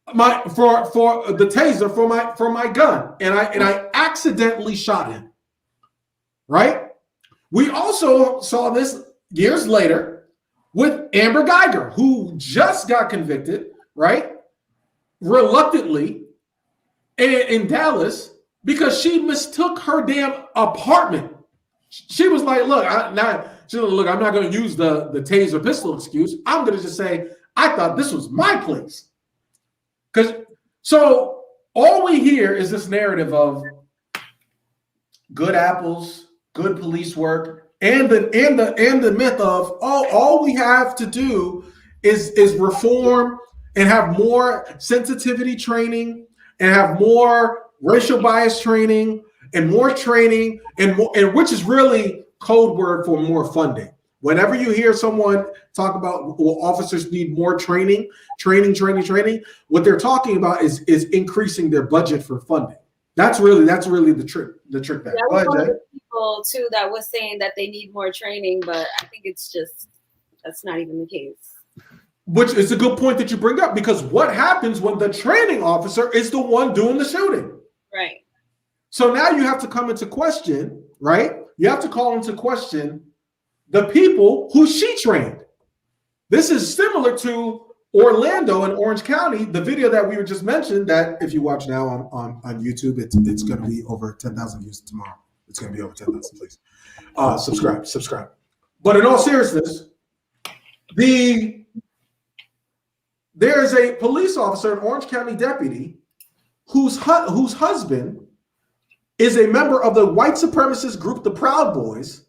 the taser for my gun, and I accidentally shot him. Right? We also saw this years later with Amber Geiger, who just got convicted, right? Reluctantly in Dallas because she mistook her damn apartment. She was like, look, I'm not going to use the taser pistol excuse. I'm going to just say, I thought this was my place. So all we hear is this narrative of good apples, good police work, and the myth of, all we have to do is reform and have more sensitivity training and have more racial bias training and more training and which is really code word for more funding. Whenever you hear someone talk about officers need more training, what they're talking about is increasing their budget for funding. That's really the trick. There was one of the people too that was saying that they need more training, but I think that's not even the case. Which is a good point that you bring up, because what happens when the training officer is the one doing the shooting? Right. So now you have to come into question, right? You have to call into question the people who she trained. This is similar to Orlando and Orange County, the video that we were just mentioned, that if you watch now on YouTube, it's going to be over 10,000 views tomorrow. It's going to be over 10,000, please. Subscribe. But in all seriousness, there is a police officer, an Orange County deputy, whose husband is a member of the white supremacist group, the Proud Boys,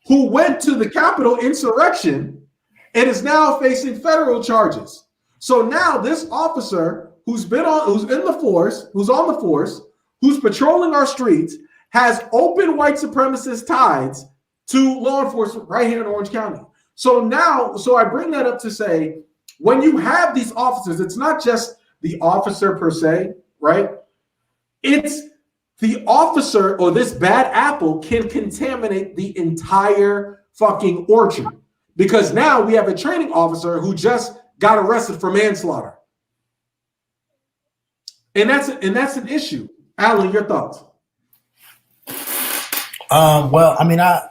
who went to the Capitol insurrection and is now facing federal charges. So now this officer who's on the force, who's patrolling our streets, has open white supremacist ties to law enforcement right here in Orange County. So I bring that up to say, when you have these officers, it's not just the officer per se, right? It's the officer, or this bad apple can contaminate the entire fucking orchard. Because now we have a training officer who just got arrested for manslaughter. And that's an issue. Alan, your thoughts? Well, I mean, I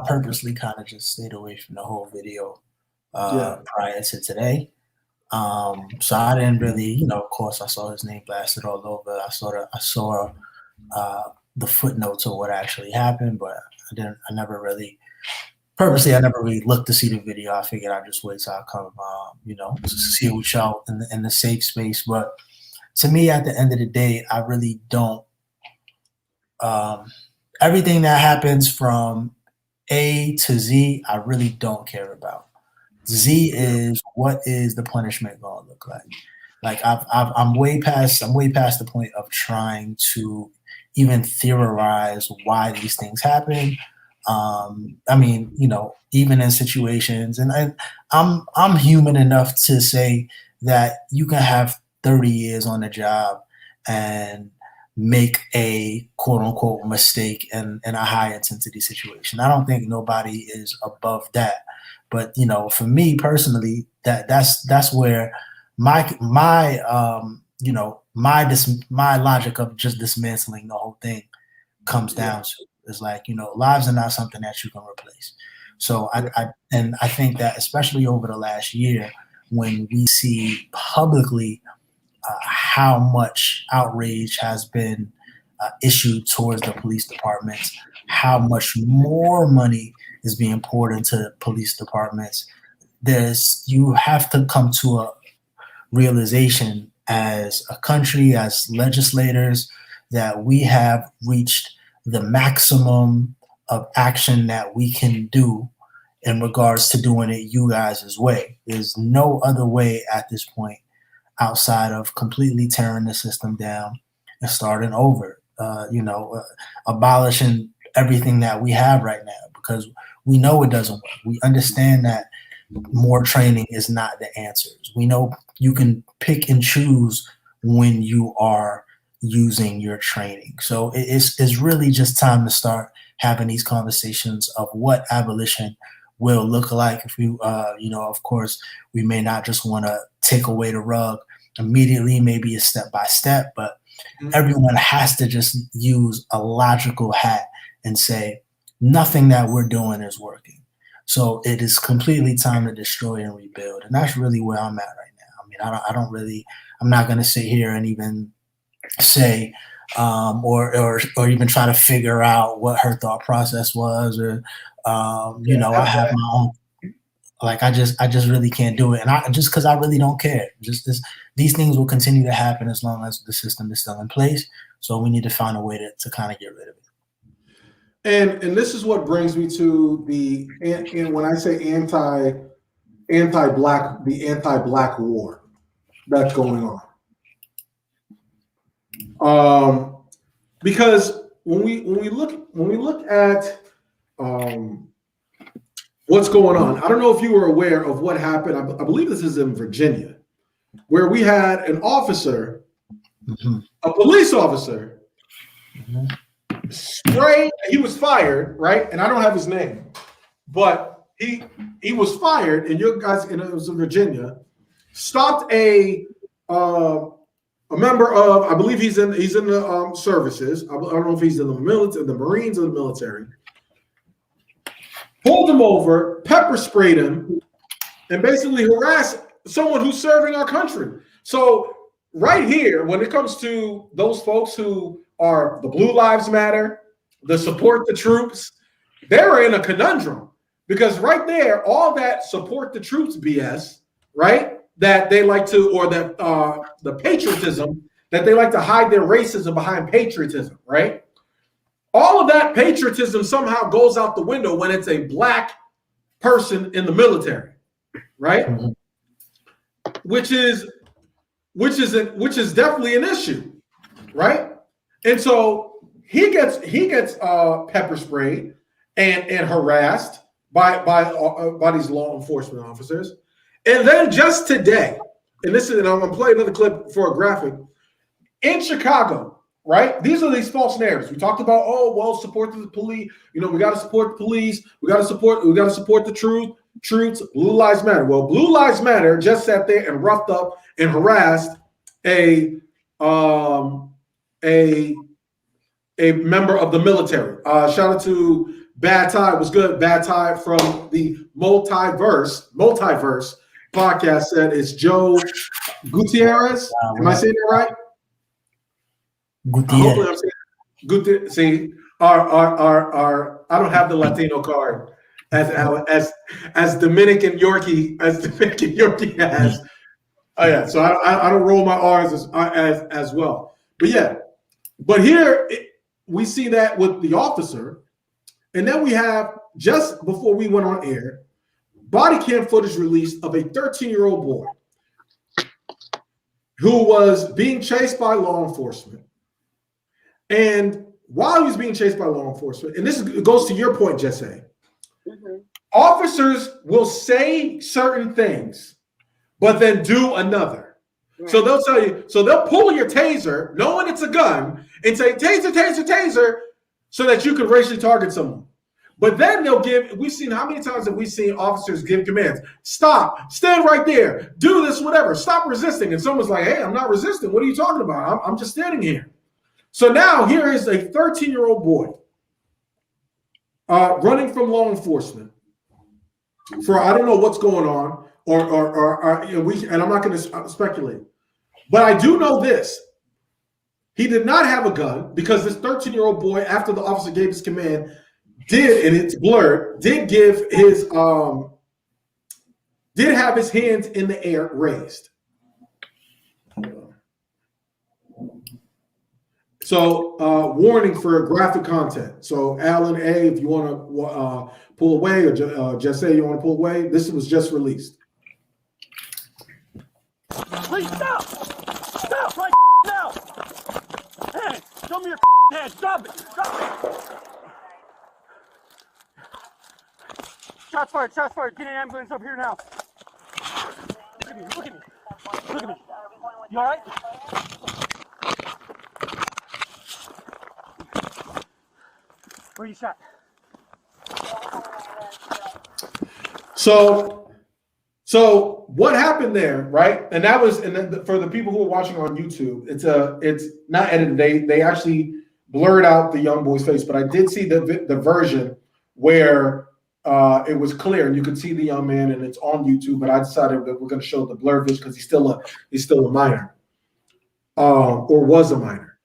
purposely kind of just stayed away from the whole video prior to today. So I didn't really, of course I saw his name blasted all over. I saw the footnotes of what actually happened, but I never really looked to see the video. I figured I'd just wait till I come, to see it with y'all in the safe space. But to me, at the end of the day, I really don't. Everything that happens from A to Z, I really don't care about. Z is, what is the punishment going to look like? Like I'm way past the point of trying to even theorize why these things happen. I mean, even in situations, and I'm human enough to say that you can have 30 years on the job and make a quote unquote mistake in a high intensity situation. I don't think nobody is above that. But for me personally, that's where my logic of just dismantling the whole thing comes down to. Is like, lives are not something that you can replace. So I think that especially over the last year, when we see publicly how much outrage has been issued towards the police departments, how much more money is being poured into police departments, you have to come to a realization as a country, as legislators, that we have reached the maximum of action that we can do in regards to doing it you guys' way. There's no other way at this point outside of completely tearing the system down and starting over, abolishing everything that we have right now, because we know it doesn't work. We understand that more training is not the answers. We know you can pick and choose when you are using your training. So it's really just time to start having these conversations of what abolition will look like. If we, of course, we may not just want to take away the rug immediately, maybe a step by step, but everyone has to just use a logical hat and say, nothing that we're doing is working. So it is completely time to destroy and rebuild. And that's really where I'm at right now. I mean, I'm not going to sit here and even say, or even try to figure out what her thought process was, or, I have my own, like, I just really can't do it. And just cause I really don't care, these things will continue to happen as long as the system is still in place. So we need to find a way to kind of get rid of it. And this is what brings me to and when I say anti-black, the anti-black war that's going on. Because when we look at what's going on, I don't know if you were aware of what happened. I believe this is in Virginia, where we had an officer, a police officer, spray. He was fired, right? And I don't have his name, but he was fired. And you guys, it was in Virginia, stopped a member of, I believe he's in the services. I don't know if he's in the military, the Marines, or the military. Pulled him over, pepper sprayed him, and basically harassed someone who's serving our country. So right here, when it comes to those folks who are the Blue Lives Matter, the support the troops, they're in a conundrum, because right there, all that support the troops BS, right? That they like to, or that the patriotism, that they like to hide their racism behind patriotism, right? All of that patriotism somehow goes out the window when it's a black person in the military, right? Which is definitely an issue, right? And so he gets pepper sprayed and harassed by these law enforcement officers. And then just today, and I'm gonna play another clip for a graphic, in Chicago, right? These are these false narratives. We talked about, support the police. We got to support the police. We got to support the troops. Blue Lives Matter. Well, Blue Lives Matter just sat there and roughed up and harassed a member of the military. Shout out to Bad Tie. It was good. Bad Tie from the Multiverse podcast said it's Joe Gutierrez. Am I saying that right? Hopefully I'm saying good. See, our I don't have the Latino card as Dominican Yorkie has. Oh yeah, so I don't roll my R's as well. But yeah, but here we see that with the officer, and then we have, just before we went on air, body cam footage released of a 13-year-old boy who was being chased by law enforcement. And while he was being chased by law enforcement, and this goes to your point, Jesse, officers will say certain things, but then do another. Right. So they'll tell you, they'll pull your taser, knowing it's a gun, and say, taser, taser, taser, so that you can racially target someone. But then we've seen, how many times have we seen officers give commands? Stop, stand right there, do this, whatever, stop resisting. And someone's like, hey, I'm not resisting. What are you talking about? I'm just standing here. So now here is a 13-year-old boy running from law enforcement for, I don't know what's going on, and I'm not going to speculate. But I do know this. He did not have a gun, because this 13-year-old boy, after the officer gave his command, and it's blurred, did have his hands in the air raised. So, warning for graphic content. So, Alan A., if you want to pull away, or Jesse, you want to pull away, this was just released. Please stop! Stop right now! Hey, show me your hand! Stop it! Stop it! Shots fired, shots fired. Get an ambulance up here now. Look at me, look at me. Look at me. You all right? Where you shot? So what happened there, right? And that was, and then for the people who are watching on YouTube, it's not edited. They actually blurred out the young boy's face, but I did see the version where it was clear and you could see the young man, and it's on YouTube. But I decided that we're going to show the blurred vision because he's still a minor, or was a minor,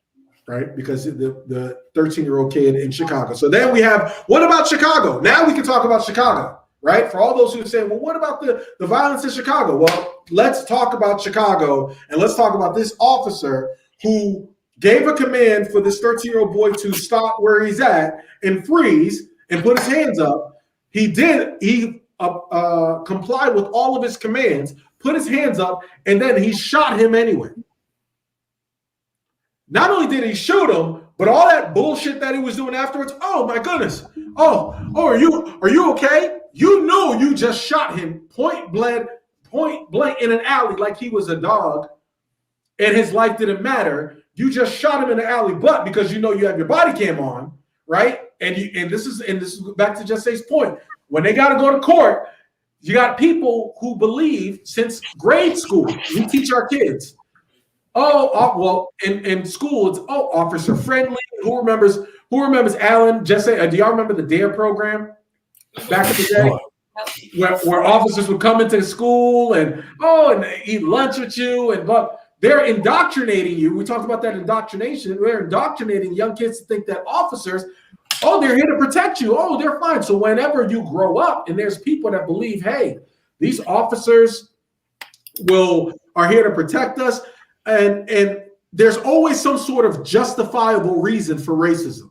right? Because the 13-year-old kid in Chicago. So then we have, what about Chicago? Now we can talk about Chicago. Right? For all those who say, well, what about the violence in Chicago? Well, let's talk about Chicago, and let's talk about this officer who gave a command for this 13-year-old boy to stop where he's at and freeze and put his hands up. He did. He complied with all of his commands, put his hands up, and then he shot him anyway. Not only did he shoot him, but all that bullshit that he was doing afterwards. Oh my goodness. Oh, are you okay? You know you just shot him point blank in an alley like he was a dog, and his life didn't matter. You just shot him in the alley, but because you know you have your body cam on, right? And this is back to Jesse's point. When they got to go to court, you got people who believe since grade school, we teach our kids. Well, in school, it's officer friendly. Who remembers Alan, Jesse? Do y'all remember the DARE program back in the day, where officers would come into school and eat lunch with you, but they're indoctrinating you. We talked about that indoctrination. They're indoctrinating young kids to think that officers, they're here to protect you. They're fine. So whenever you grow up and there's people that believe, hey, these officers are here to protect us. And there's always some sort of justifiable reason for racism.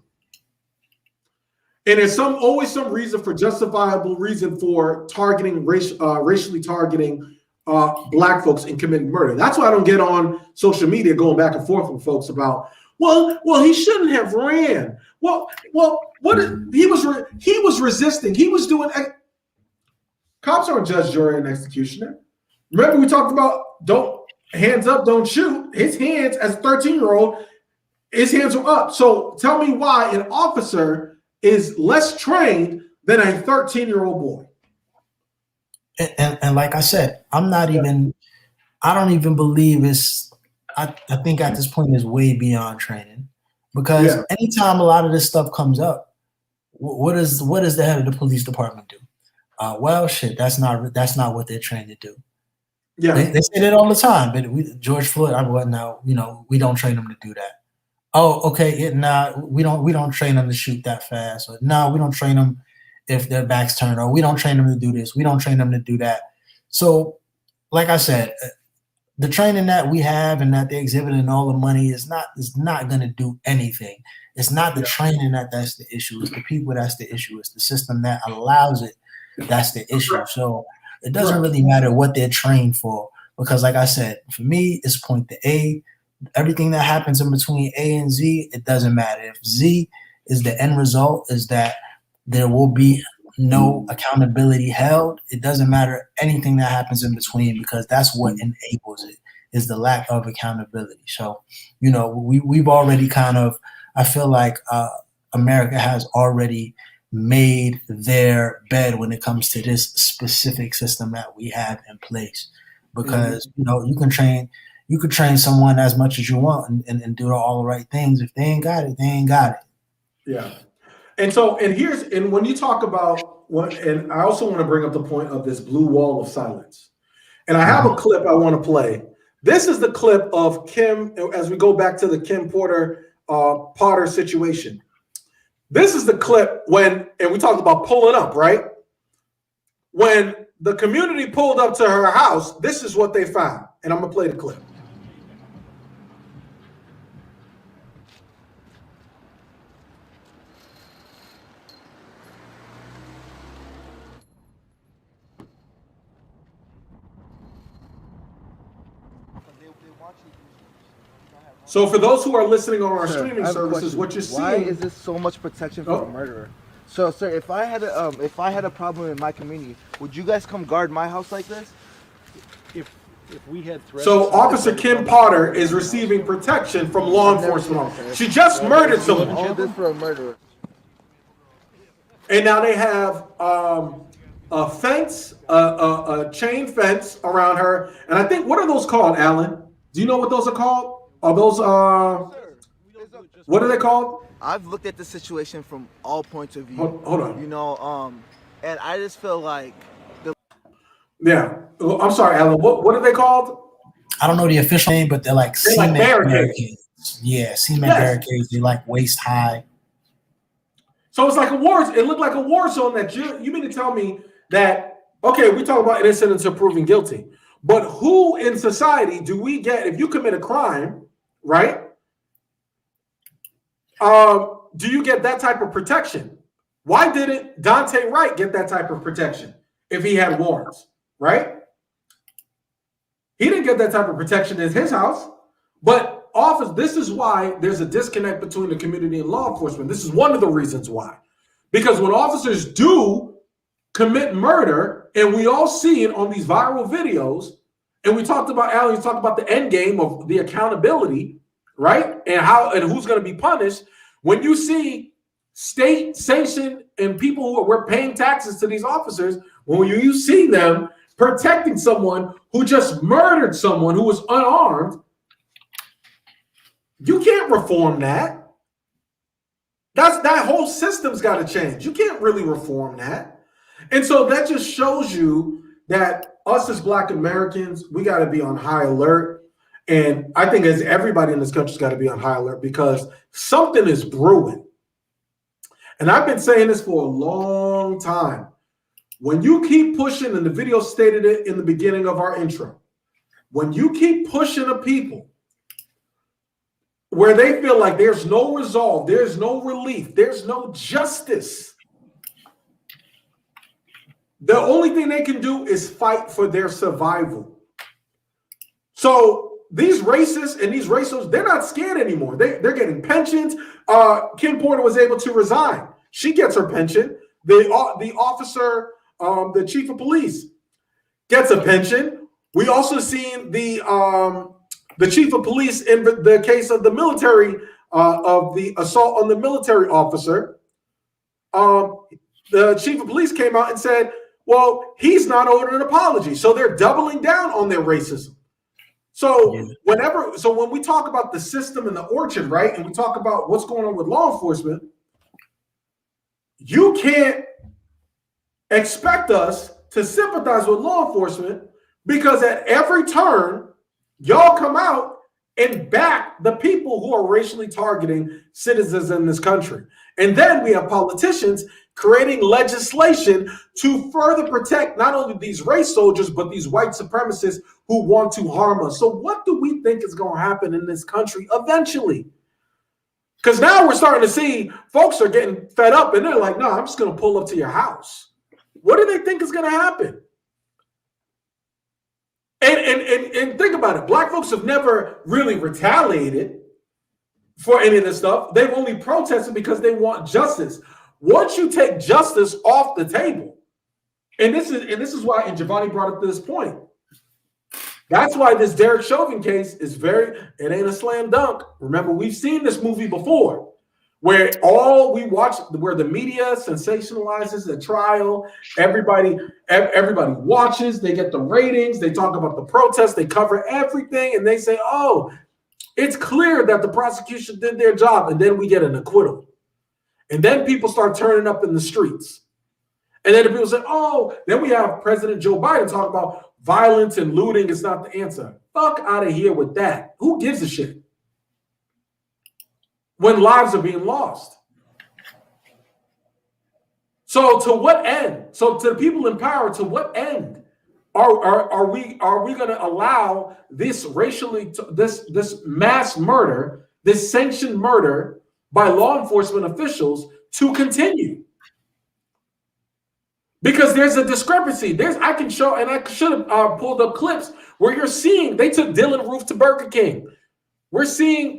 And there's always some justifiable reason for targeting, racially targeting Black folks and committing murder. That's why I don't get on social media going back and forth with folks about, well, he shouldn't have ran. He was resisting. He was doing. Cops aren't judge, jury, and executioner. Remember we talked about hands up, don't shoot. His hands, as a 13-year-old, his hands are up. So tell me why an officer is less trained than a 13-year-old boy. And like I said, I don't even believe I think at this point is way beyond training, because anytime a lot of this stuff comes up, what does the head of the police department do? That's not what they're trained to do. Yeah, they say that all the time. But George Floyd, we don't train them to do that. Oh, okay, we don't train them to shoot that fast. Or we don't train them if their backs turned. Or we don't train them to do this. We don't train them to do that. So, like I said, the training that we have and that they exhibit and all the money is not going to do anything. It's not the training that's the issue. It's the people that's the issue. It's the system that allows it that's the issue. So it doesn't really matter what they're trained for, because like I said, for me, it's point to A. Everything that happens in between A and Z, it doesn't matter. If Z is the end result, is that there will be no accountability held, it doesn't matter anything that happens in between, because that's what enables it, is the lack of accountability. So, we've already I feel like America has already made their bed when it comes to this specific system that we have in place, because you can train someone as much as you want and do all the right things. If they ain't got it, they ain't got it. Yeah. And when you talk about and I also want to bring up the point of this blue wall of silence. And I have a clip I want to play. This is the clip of Kim, as we go back to the Kim Potter situation. This is the clip and we talked about pulling up, right? When the community pulled up to her house, this is what they found. And I'm going to play the clip. So for those who are listening on our streaming services, what you're seeing... Why is this so much protection for a murderer? So, sir, if I had a problem in my community, would you guys come guard my house like this? If we had threats. So Officer Kim Potter is receiving protection from law enforcement. She just murdered someone. All this for a murderer. And now they have a fence, a chain fence around her. And I think, what are those called, Alan? Do you know what those are called? Are those, what are they called? I've looked at the situation from all points of view. Hold on. You know, and I just feel like Yeah. I'm sorry, Alan. What are they called? I don't know the official name, but they're like cement barricades. Yeah, cement barricades. They're like waist high. So it's like a war. It looked like a war zone. That you mean to tell me that? Okay, we talk about innocent until proven guilty, but who in society do we get if you commit a crime, right? Do you get that type of protection? Why didn't Dante Wright get that type of protection if he had warrants, right? He didn't get that type of protection in his house. But this is why there's a disconnect between the community and law enforcement. This is one of the reasons why. Because when officers do commit murder, and we all see it on these viral videos, and we talked about, Alan, you talked about the end game of the accountability, right? And who's going to be punished. When you see state sanctioned and people who we're paying taxes to these officers, when you see them protecting someone who just murdered someone who was unarmed, you can't reform that. That whole system's got to change. You can't really reform that. And so that just shows you that us as Black Americans, we got to be on high alert. And I think as everybody in this country's got to be on high alert because something is brewing. And I've been saying this for a long time. When you keep pushing, and the video stated it in the beginning of our intro, when you keep pushing the people where they feel like there's no resolve, there's no relief, there's no justice, the only thing they can do is fight for their survival. So these racists and these racials, they're not scared anymore. They're getting pensions. Kim Porter was able to resign. She gets her pension. The officer, the chief of police, gets a pension. We also seen the chief of police in the case of the military, of the assault on the military officer. The chief of police came out and said, well, he's not owed an apology. So they're doubling down on their racism. So when we talk about the system and the orchard, right, and we talk about what's going on with law enforcement, you can't expect us to sympathize with law enforcement because at every turn, y'all come out and back the people who are racially targeting citizens in this country. And then we have politicians creating legislation to further protect not only these race soldiers, but these white supremacists who want to harm us. So what do we think is going to happen in this country eventually? Because now we're starting to see folks are getting fed up and they're like, no, I'm just going to pull up to your house. What do they think is going to happen? And think about it. Black folks have never really retaliated for any of this stuff. They've only protested because they want justice. Once you take justice off the table, and this is why, and Giovanni brought up this point. That's why this Derek Chauvin case is it ain't a slam dunk. Remember, we've seen this movie before, where where the media sensationalizes the trial. Everybody watches, they get the ratings, they talk about the protests, they cover everything, and they say, oh, it's clear that the prosecution did their job, and then we get an acquittal. And then people start turning up in the streets. And then the people say, oh, then we have President Joe Biden talk about violence and looting is not the answer. Fuck out of here with that. Who gives a shit? When lives are being lost. So to what end? So to the people in power, to what end are we going to allow this this mass murder, this sanctioned murder by law enforcement officials to continue? Because there's a discrepancy. I can show, and I should have pulled up clips where you're seeing they took Dylan Roof to Burger King. We're seeing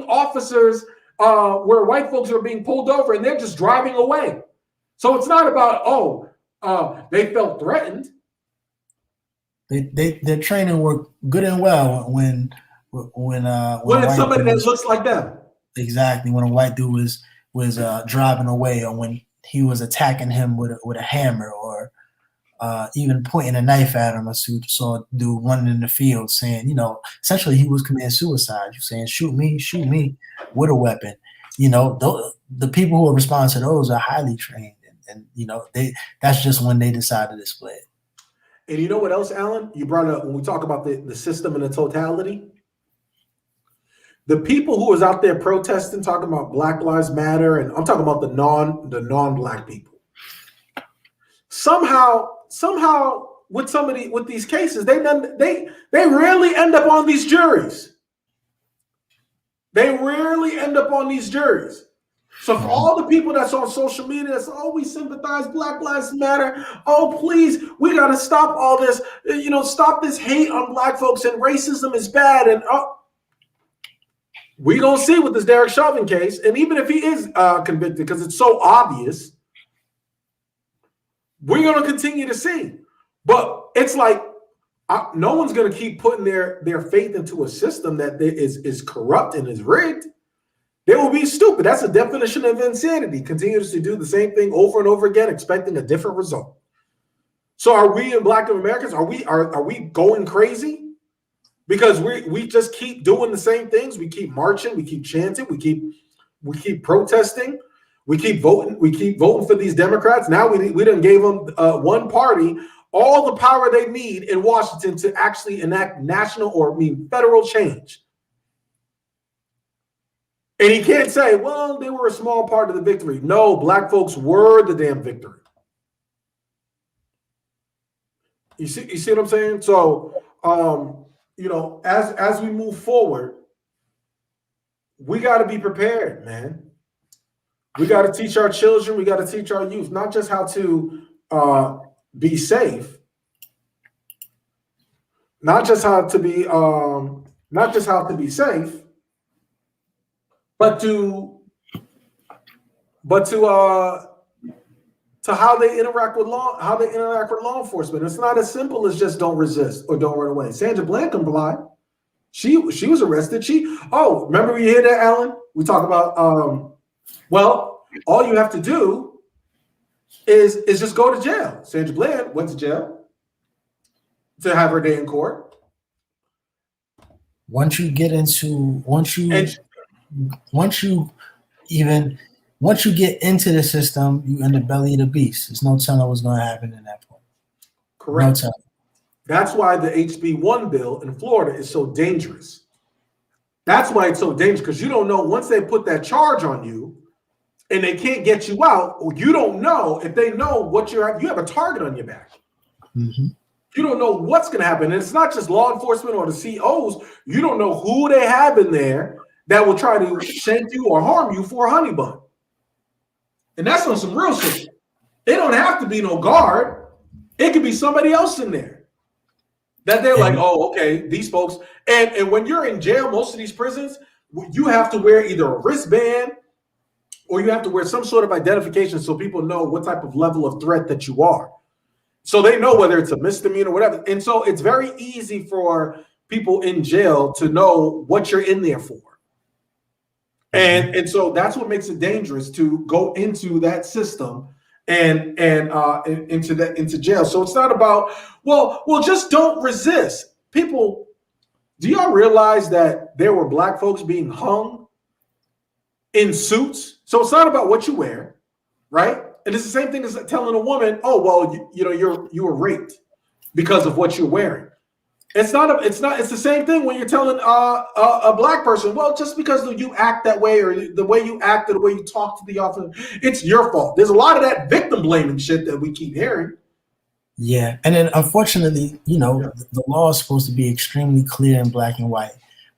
officers where white folks are being pulled over and they're just driving away. So it's not about they felt threatened. Their training worked good and well when it's somebody that looks like them. Exactly, when a white dude was driving away, or when he was attacking him with a hammer, or even pointing a knife at him. I saw a dude running in the field saying, essentially he was committing suicide. You're saying, shoot me with a weapon. The people who are responding to those are highly trained, and that's just when they decided to split. And you know what else, Alan? You brought up when we talk about the system and the totality. The people who was out there protesting, talking about Black Lives Matter, and I'm talking about the non-Black people. Somehow, with these cases, they rarely end up on these juries. They rarely end up on these juries. So for all the people that's on social media that's, we sympathize, Black Lives Matter. Oh, please, we got to stop all this, stop this hate on Black folks, and racism is bad. And we're going to see with this Derek Chauvin case. And even if he is convicted, because it's so obvious, we're going to continue to see. But it's like, no one's going to keep putting their faith into a system that is corrupt and is rigged. They will be stupid. That's a definition of insanity. Continues to do the same thing over and over again, expecting a different result. So are we in Black Americans? Are we going crazy? Because we just keep doing the same things. We keep marching, we keep chanting, we keep protesting, we keep voting for these Democrats. Now we done gave them one party all the power they need in Washington to actually enact federal change. And he can't say, well, they were a small part of the victory. No, Black folks were the damn victory. You see what I'm saying? So, as we move forward, we got to be prepared, man. We got to teach our children. We got to teach our youth, not just how to be safe, not just how to be safe, but to how they interact with law enforcement. It's not as simple as just don't resist or don't run away. Sandra Bland complied. She was arrested. Remember we hear that, Alan? We talk about all you have to do is just go to jail. Sandra Bland went to jail to have her day in court. Once you get into the system, you in the belly of the beast. There's no telling what's going to happen in that point. Correct. No telling. That's why the HB1 bill in Florida is so dangerous. That's why it's so dangerous, because you don't know, once they put that charge on you and they can't get you out, or you don't know if they know what you have a target on your back. Mm-hmm. You don't know what's going to happen. And it's not just law enforcement or the COs. You don't know who they have in there that will try to shank you or harm you for a honey bun. And that's on some real shit. It don't have to be no guard. It could be somebody else in there that they're like, oh, okay, these folks. And when you're in jail, most of these prisons, you have to wear either a wristband or you have to wear some sort of identification so people know what type of level of threat that you are. So they know whether it's a misdemeanor or whatever. And so it's very easy for people in jail to know what you're in there for. And so that's what makes it dangerous to go into that system and into jail. So it's not about, well, just don't resist. People, do y'all realize that there were Black folks being hung in suits? So it's not about what you wear, right? And it's the same thing as telling a woman, oh, well, you were raped because of what you're wearing. It's the same thing when you're telling a Black person, well, just because you act that way or the way you act or the way you talk to the officer, it's your fault. There's a lot of that victim blaming shit that we keep hearing. Yeah. And then unfortunately, the law is supposed to be extremely clear in black and white.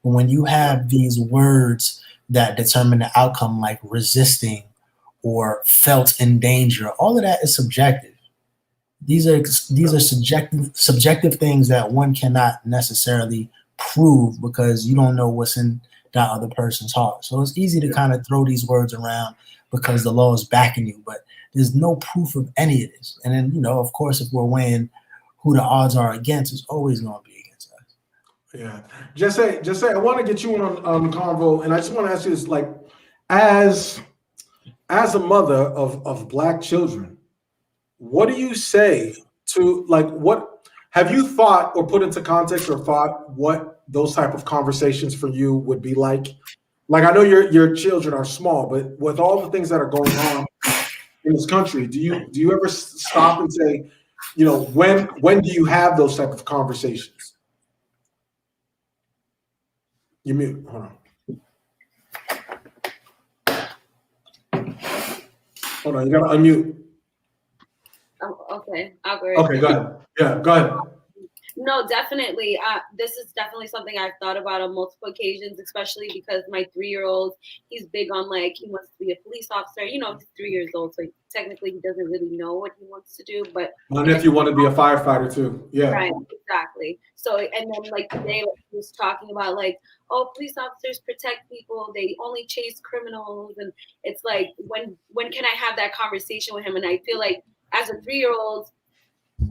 But when you have these words that determine the outcome, like resisting or felt in danger, all of that is subjective. These are subjective things that one cannot necessarily prove because you don't know what's in that other person's heart. So it's easy to kind of throw these words around because the law is backing you. But There's no proof of any of this. And then, of course, if we're weighing who the odds are against, it's always going to be against us. Yeah. Just say, I want to get you on the convo, and I just want to ask you this, like, as a mother of Black children, what do you say to, like, what have you thought or put into context or thought what those type of conversations for you would be like? Like, I know your children are small, but with all the things that are going on in this country, do you ever stop and say, when do you have those type of conversations? You mute. Hold on. You gotta unmute. Oh, okay, I'll go. Okay, go ahead. Yeah, go ahead. No, definitely. This is definitely something I've thought about on multiple occasions, especially because my 3-year-old, he's big on, like, he wants to be a police officer. He's 3 years old, so technically he doesn't really know what he wants to do. But my nephew wanted to be a firefighter too. Yeah. Right, exactly. So, and then like today he was talking about, like, oh, police officers protect people. They only chase criminals. And it's like, when can I have that conversation with him? And I feel like as a 3-year-old,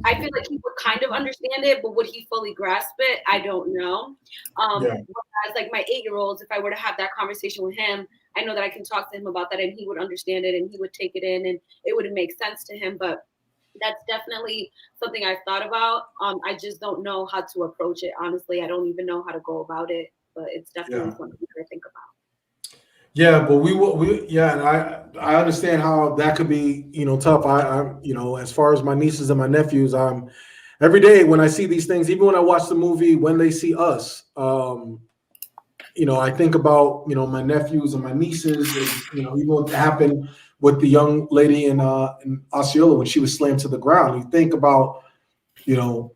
I feel like he would kind of understand it, but would he fully grasp it? I don't know. Whereas like my 8-year-olds, if I were to have that conversation with him, I know that I can talk to him about that and he would understand it and he would take it in and it would make sense to him. But that's definitely something I've thought about. I just don't know how to approach it. Honestly, I don't even know how to go about it, but it's definitely something that I think about. Yeah, but and I understand how that could be, tough. I as far as my nieces and my nephews, I'm every day when I see these things, even when I watch the movie When They See Us, I think about, my nephews and my nieces, and, even what happened with the young lady in Osceola when she was slammed to the ground. You think about, your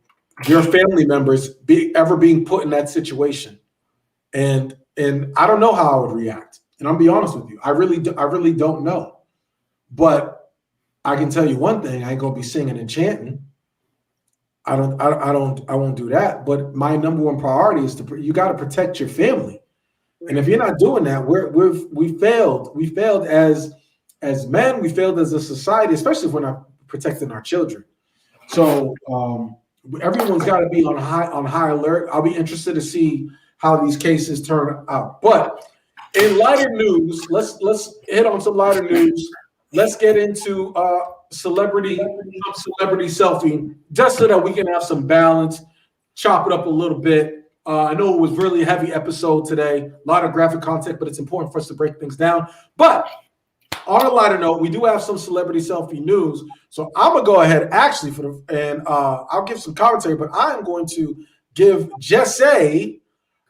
family members being put in that situation, and I don't know how I would react. And I'll be honest with you, I really don't know. But I can tell you one thing: I ain't gonna be singing and chanting. I won't do that. But my number one priority is you got to protect your family. And if you're not doing that, we failed. We failed as men. We failed as a society, especially if we're not protecting our children. So everyone's got to be on high alert. I'll be interested to see how these cases turn out. But in lighter news, let's hit on some lighter news. Let's get into celebrity selfie, just so that we can have some balance, chop it up a little bit. I know it was really a heavy episode today, a lot of graphic content, but it's important for us to break things down. But on a lighter note, we do have some celebrity selfie news. So I'm gonna go ahead actually and I'll give some commentary, but I'm going to give Jesse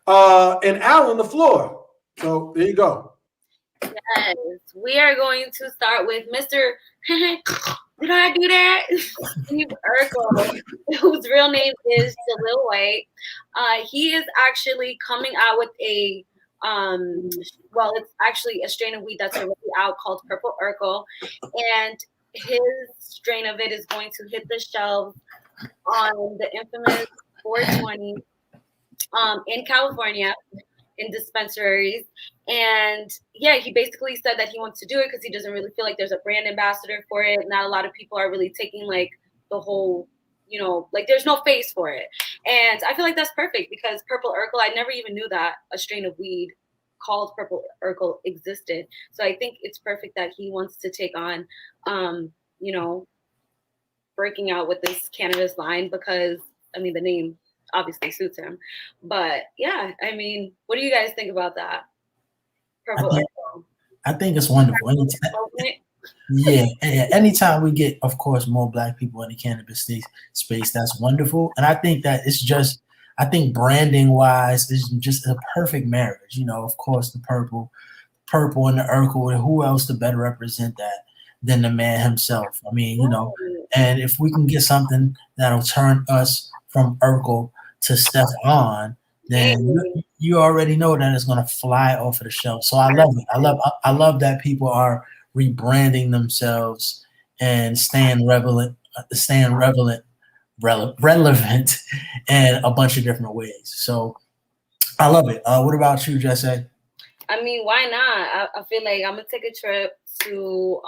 and Alan the floor. So there you go. Yes, we are going to start with Mr. Did I do that? Steve Urkel, whose real name is Jalil White. He is actually coming out with a it's actually a strain of weed that's already out called Purple Urkel, and his strain of it is going to hit the shelves on the infamous 420 in California, in dispensaries. And yeah, he basically said that he wants to do it because he doesn't really feel like there's a brand ambassador for it. Not a lot of people are really taking like the whole, like there's no face for it. And I feel like that's perfect because Purple Urkel, I never even knew that a strain of weed called Purple Urkel existed. So I think it's perfect that he wants to take on, breaking out with this cannabis line because, the name obviously suits him. But yeah, what do you guys think about that? Purple Urkel. I think it's wonderful. Anytime we get, of course, more Black people in the cannabis space, that's wonderful. And I think that I think branding wise is just a perfect marriage. Of course, the purple and the Urkel, and who else to better represent that than the man himself? And if we can get something that'll turn us from Urkel to Stefan, then you already know that it's going to fly off of the shelf. So I love it. I love that people are rebranding themselves and staying relevant in a bunch of different ways. So I love it. What about you, Jesse? Why not? I feel like I'm gonna take a trip to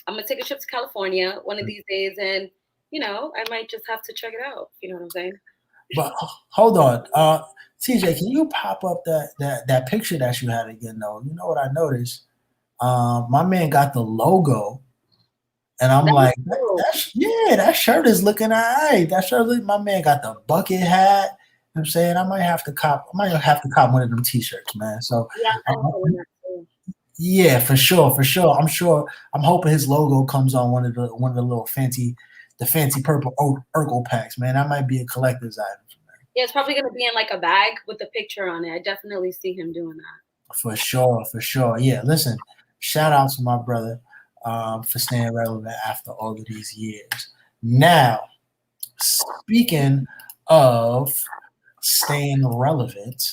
I'm gonna take a trip to California one of these days, and I might just have to check it out. You know what I'm saying? But hold on, TJ, can you pop up that picture that you had again? Though, you know what I noticed? My man got the logo, and I'm like, that shirt is looking all right. That shirt, my man got the bucket hat. You know what I'm saying, I might have to cop one of them T-shirts, man. So yeah, for sure. I'm hoping his logo comes on one of the little fancy purple Urkel packs, man. That might be a collector's item. Yeah, it's probably gonna be in like a bag with a picture on it. I definitely see him doing that. For sure. Yeah, listen, shout out to my brother for staying relevant after all of these years. Now, speaking of staying relevant,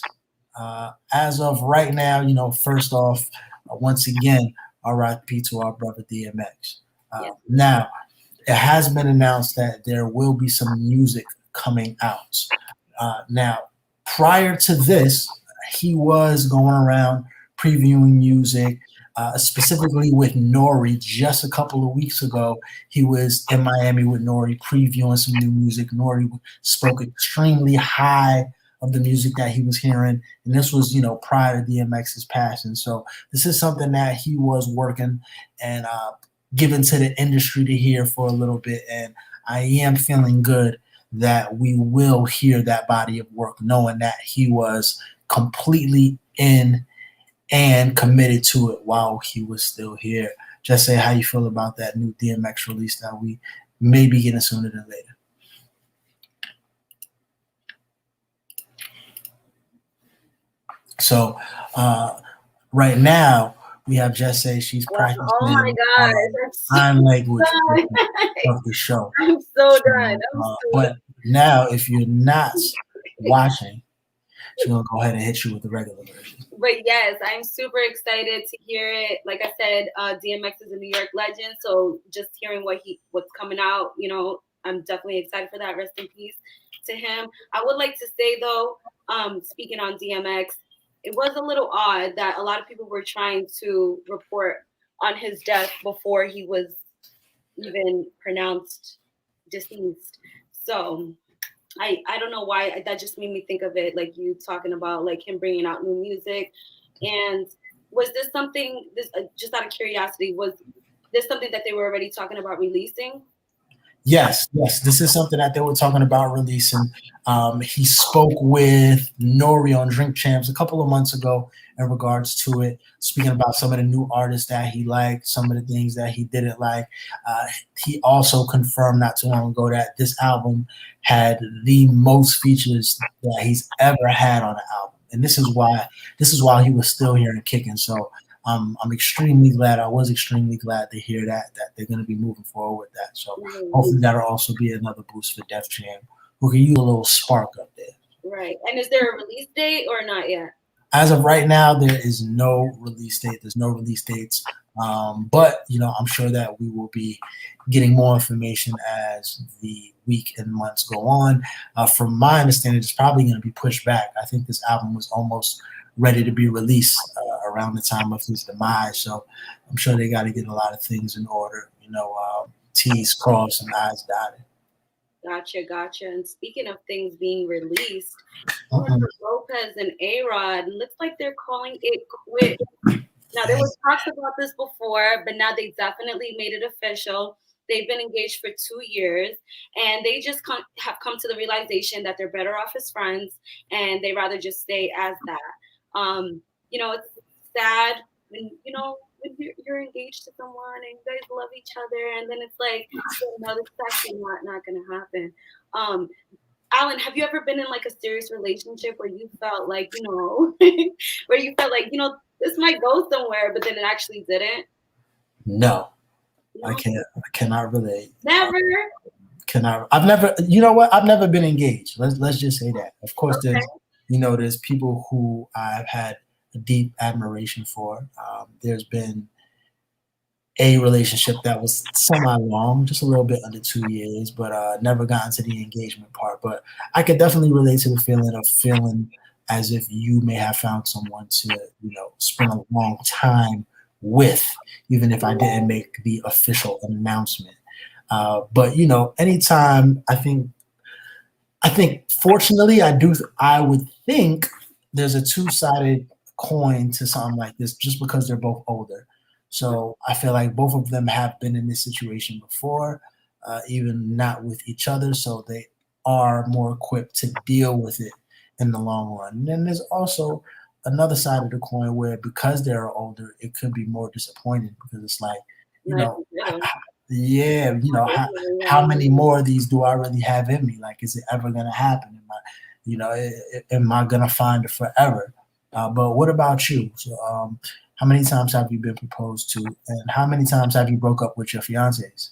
as of right now, first off, once again, RIP to our brother DMX. Now, it has been announced that there will be some music coming out. Now, prior to this, he was going around previewing music, specifically with Nori. Just a couple of weeks ago, he was in Miami with Nori previewing some new music. Nori spoke extremely high of the music that he was hearing, and this was, prior to DMX's passing. So this is something that he was working and given to the industry to hear for a little bit, and I am feeling good that we will hear that body of work, knowing that he was completely in and committed to it while he was still here. Just say how you feel about that new DMX release that we may be getting sooner than later. So right now we have Just Say she's practicing sign language of the show. I'm so done. But now, if you're not watching, she's gonna go ahead and hit you with the regular version. But yes, I'm super excited to hear it. Like I said, DMX is a New York legend, so just hearing what's coming out, I'm definitely excited for that. Rest in peace to him. I would like to say though, speaking on DMX, it was a little odd that a lot of people were trying to report on his death before he was even pronounced deceased. So I don't know why. That just made me think of it, like you talking about like him bringing out new music. And was this something, just out of curiosity, was this something that they were already talking about releasing? Yes. This is something that they were talking about releasing. He spoke with Nori on Drink Champs a couple of months ago in regards to it, speaking about some of the new artists that he liked, some of the things that he didn't like. He also confirmed not too long ago that this album had the most features that he's ever had on an album. And this is why he was still here and kicking. So I'm extremely glad. I was extremely glad to hear that they're going to be moving forward with that. So hopefully that'll also be another boost for Def Jam, who can use a little spark up there. Right. And is there a release date or not yet? As of right now, there is no release date. There's no release dates. But, I'm sure that we will be getting more information as the week and months go on. From my understanding, it's probably going to be pushed back. I think this album was almost ready to be released around the time of his demise. So I'm sure they got to get a lot of things in order, T's crossed and I's dotted. Gotcha. And speaking of things being released, Lopez and A-Rod, looks like they're calling it quit. Now, there was talks about this before, but now they definitely made it official. They've been engaged for 2 years, and they just have come to the realization that they're better off as friends, and they rather just stay as that. It's sad when, when you're engaged to someone and you guys love each other, and then it's like, no, this is actually not going to happen. Alan, have you ever been in like a serious relationship where you felt like, where you felt like, this might go somewhere, but then it actually didn't? No. I cannot relate. Never? I've never, I've never been engaged. Let's just say that. Of course, okay. There's people who I've had a deep admiration for. There's been a relationship that was semi-long, just a little bit under 2 years, but never gotten to the engagement part. But I could definitely relate to the feeling of feeling as if you may have found someone to, spend a long time with, even if I didn't make the official announcement. But you know, anytime I think fortunately I would think there's a two-sided coin to something like this just because they're both older. So I feel like both of them have been in this situation before, even not with each other. So they are more equipped to deal with it in the long run. And then there's also another side of the coin where because they're older, it could be more disappointing because it's like, you know, yeah, you know, how many more of these do I really have in me? Like, is it ever going to happen? Am I going to find it forever? But what about you? So, how many times have you been proposed to, and how many times have you broke up with your fiancés?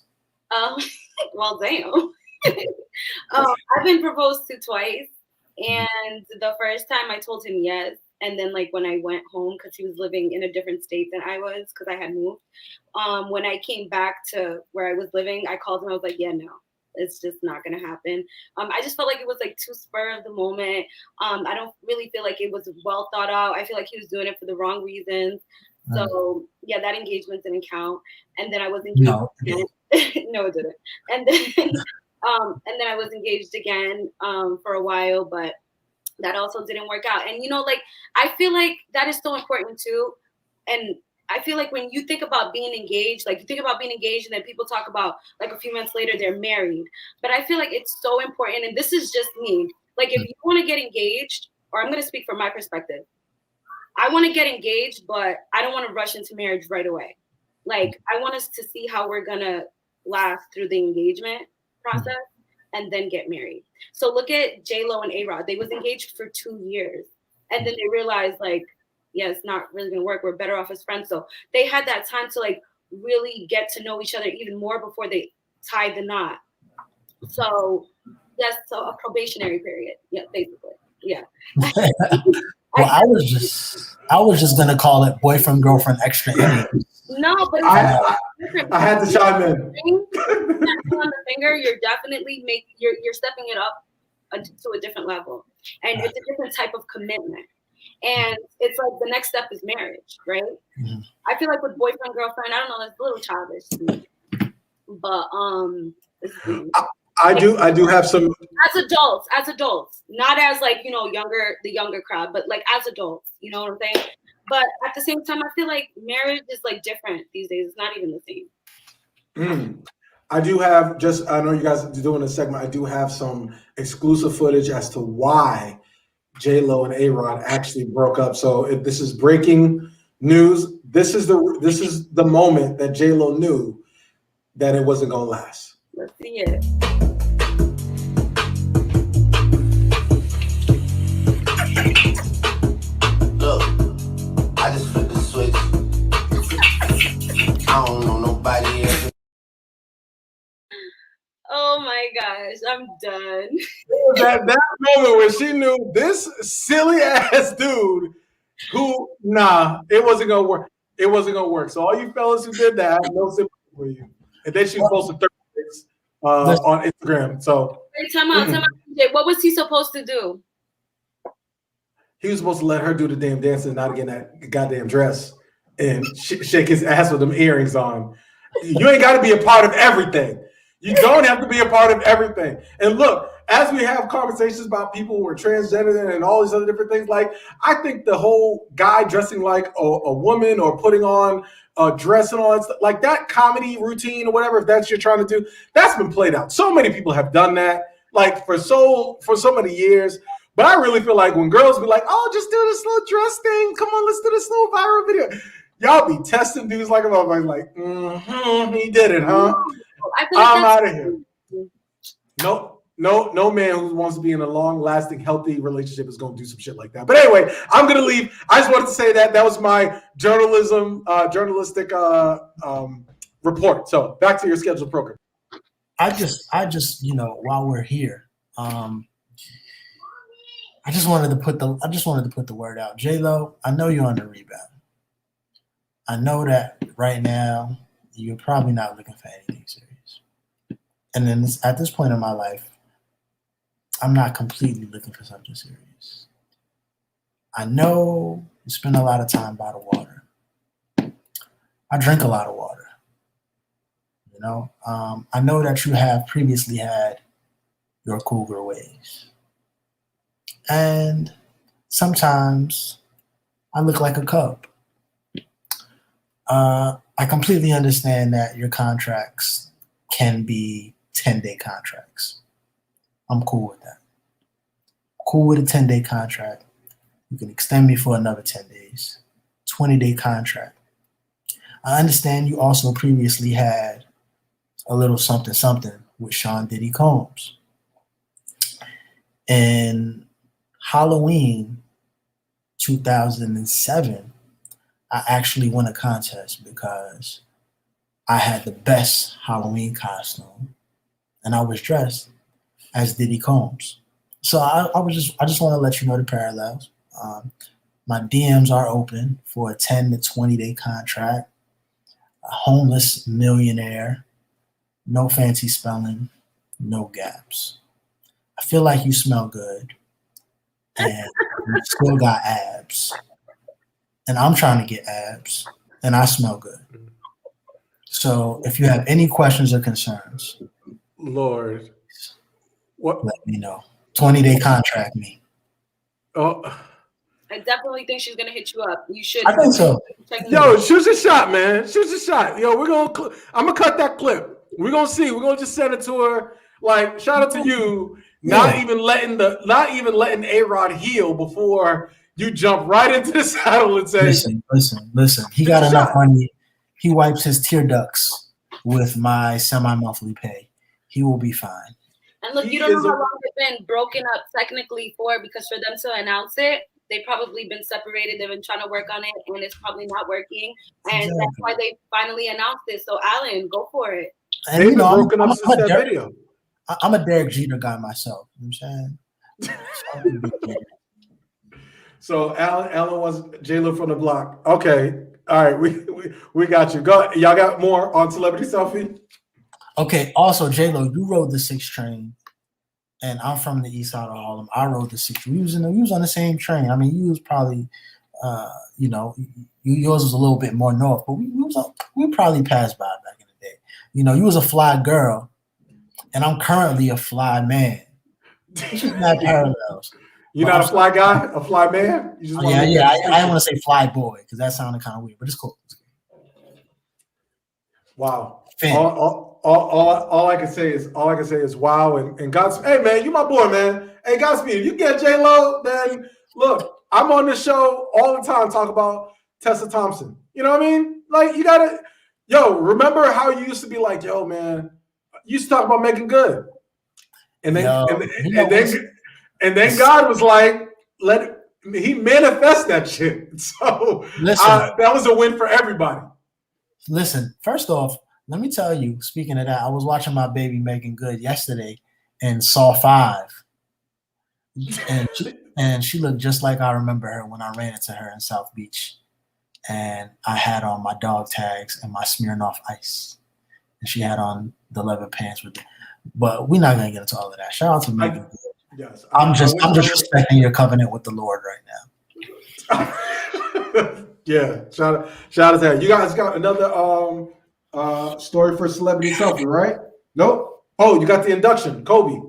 Well, damn. I've been proposed to twice, and the first time I told him yes, and then like when I went home because he was living in a different state than I was because I had moved. When I came back to where I was living, I called him. I was like, yeah, no, it's just not gonna happen. I just felt like it was like too spur of the moment. I don't really feel like it was well thought out. I feel like he was doing it for the wrong reasons. So yeah, that engagement didn't count. And then I was engaged. No, no, it didn't. And then I was engaged again for a while, but that also didn't work out. And, you know, like, I feel like that is so important too. And I feel like when you think about being engaged, like you think about being engaged and then people talk about like a few months later, they're married. But I feel like it's so important. And this is just me. Like, if you want to get engaged, or I'm going to speak from my perspective, I want to get engaged, but I don't want to rush into marriage right away. Like, I want us to see how we're going to last through the engagement process and then get married. So look at J-Lo and A-Rod. They was engaged for 2 years. And then they realized, like, yeah, it's not really going to work. We're better off as friends. So they had that time to, like, really get to know each other even more before they tied the knot. So that's a probationary period. Yeah, basically. Yeah. Well, I was just gonna call it boyfriend girlfriend extra innings. No, but I had to chime in. On the finger, you're definitely you're stepping it up to a different level, and it's a different type of commitment. And it's like the next step is marriage, right? Mm-hmm. I feel like with boyfriend girlfriend, I don't know, it's a little childish to me, but I do have some as adults, not as like, you know, the younger crowd, but like as adults, you know what I'm saying? But at the same time, I feel like marriage is like different these days. It's not even the same. I do have I know you guys are doing a segment. I do have some exclusive footage as to why J-Lo and A-Rod actually broke up. So if this is breaking news, this is the moment that J-Lo knew that it wasn't gonna last. Let's see it. Look, I just flipped the switch. I don't know nobody else. Oh my gosh, I'm done. That moment where she knew this silly ass dude who, it wasn't gonna work. It wasn't gonna work. So all you fellas who did that, I have no sympathy for you. And then she posted 36 on Instagram. So time out. What was he supposed to do? He was supposed to let her do the damn dance and not get that goddamn dress and shake his ass with them earrings on. You ain't got to be a part of everything. You don't have to be a part of everything. And look, as we have conversations about people who are transgender and all these other different things, like, I think the whole guy dressing like a woman or putting on a dress and all that stuff, like that comedy routine or whatever, if that's what you're trying to do, that's been played out. So many people have done that, like for so many years. But I really feel like when girls be like, oh, just do this little dress thing. Come on, let's do this little viral video. Y'all be testing dudes like a motherfucker, like, he did it, huh? I'm out of here. No man who wants to be in a long-lasting, healthy relationship is going to do some shit like that. But anyway, I'm going to leave. I just wanted to say that was my journalistic report. So back to your scheduled program. I just, you know, while we're here, I just wanted to put the word out. J-Lo, I know you're on the rebound. I know that right now you're probably not looking for anything serious. And then at this point in my life, I'm not completely looking for something serious. I know you spend a lot of time by the water. I drink a lot of water. You know, I know that you have previously had your cougar ways, and sometimes I look like a cub. I completely understand that your contracts can be 10-day contracts. I'm cool with that. Cool with a 10-day contract. You can extend me for another 10 days. 20-day contract. I understand you also previously had a little something with Sean Diddy Combs. In Halloween 2007, I actually won a contest because I had the best Halloween costume and I was dressed as Diddy Combs. So I just want to let you know the parallels. My DMs are open for a 10 to 20-day contract. A homeless millionaire, no fancy spelling, no gaps. I feel like you smell good and you still got abs. And I'm trying to get abs and I smell good. So if you have any questions or concerns, Lord, what? Let me know. 20-day contract me. Oh, I definitely think she's gonna hit you up. You should. I think so. Yo, shoot your shot, man. Shoot your shot. Yo, I'm gonna cut that clip. We're gonna see. We're gonna just send it to her. Like, shout out to you, not even letting A-Rod heal before you jump right into the saddle and say, Listen. He got enough money. He wipes his tear ducts with my semi-monthly pay. He will be fine. And look, you don't know how long they've been broken up technically for, because for them to announce it, they've probably been separated. They've been trying to work on it, and it's probably not working. And that's why they finally announced it. So, Alan, go for it. And, they've been broken up since that video. I'm a Derek Jeter guy myself. You know what I'm saying? So, Alan was J-Lo from the block. Okay. All right. We got you. Go. Y'all got more on Celebrity Selfie? Okay. Also, J-Lo, you rode the 6 train. And I'm from the east side of Harlem. I rode the 6. We was on the same train. I mean, you was probably, yours was a little bit more north, but we probably passed by back in the day. You know, you was a fly girl, and I'm currently a fly man. It's just not parallels. You're not a fly guy, a fly man? You just I didn't want to say fly boy because that sounded kind of weird, but it's cool. Wow. All I can say is wow and Godspeed. Hey man, you my boy, man. Hey Godspeed, if you get J-Lo, then look, I'm on this show all the time talk about Tessa Thompson. You know what I mean? Like you gotta, remember how you used to be like, yo, man, you used to talk about making good. And then God was like, he manifest that shit. So that was a win for everybody. Listen, first off, let me tell you, speaking of that, I was watching my baby Megan Good yesterday and saw 5. And she looked just like I remember her when I ran into her in South Beach. And I had on my dog tags and my Smirnoff Ice. And she had on the leather pants with it. But we're not gonna get into all of that. Shout out to Megan Good. Yes. I'm just respecting your covenant with the Lord right now. Yeah, shout out to that. You guys got another story for Celebrity Selfie, right? Nope. Oh, you got the induction, Kobe.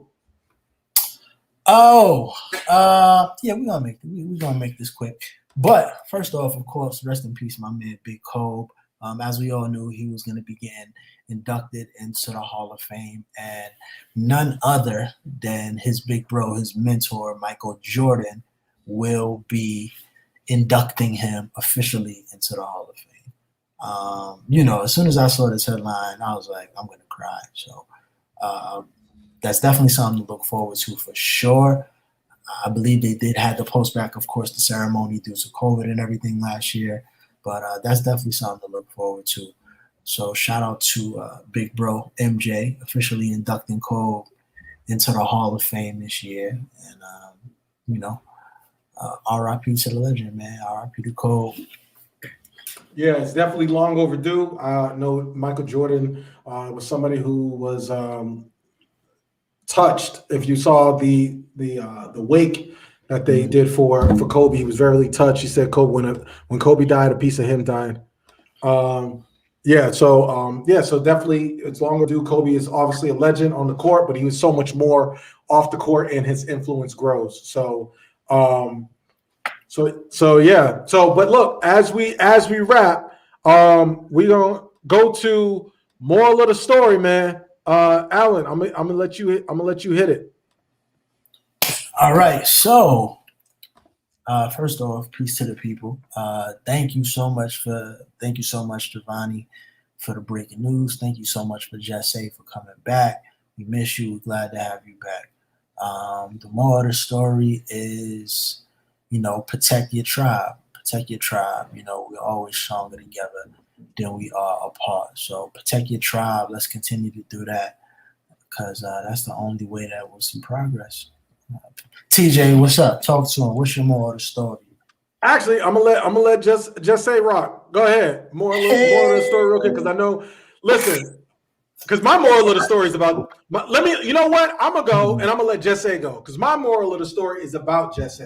Oh, yeah, we're gonna make this quick. But first off, of course, rest in peace, my man Big Kobe. As we all knew, he was gonna be getting inducted into the Hall of Fame, and none other than his big bro, his mentor, Michael Jordan, will be inducting him officially into the Hall of Fame. As soon as I saw this headline, I was like, I'm going to cry. So that's definitely something to look forward to for sure. I believe they did have to post back, of course, the ceremony due to COVID and everything last year. But that's definitely something to look forward to. So shout out to big bro MJ officially inducting Kobe into the Hall of Fame this year. And, RIP to the legend, man. RIP to Kobe. Yeah, it's definitely long overdue. I know Michael Jordan was somebody who was touched. If you saw the wake that they did for Kobe, he was very touched. He said Kobe when Kobe died, a piece of him died. Yeah, so so definitely it's long overdue. Kobe is obviously a legend on the court, but he was so much more off the court, and his influence grows. So yeah. So but look, as we wrap, we gonna go to moral of the story, man. Alan, I'm gonna let you hit it. All right, so first off, peace to the people. Thank you so much, Giovanni, for the breaking news. Thank you so much for Jesse for coming back. We miss you. We're glad to have you back. The moral of the story is, protect your tribe. Protect your tribe. We're always stronger together than we are apart. So protect your tribe. Let's continue to do that because that's the only way that we'll see progress. TJ, what's up? Talk to him. What's your moral of the story? Actually, I'm gonna let just say rock. Go ahead. Moral of the story real quick because I know. Listen, because my moral of the story is about. You know what? I'm gonna go and I'm gonna let Jesse go because my moral of the story is about Jesse.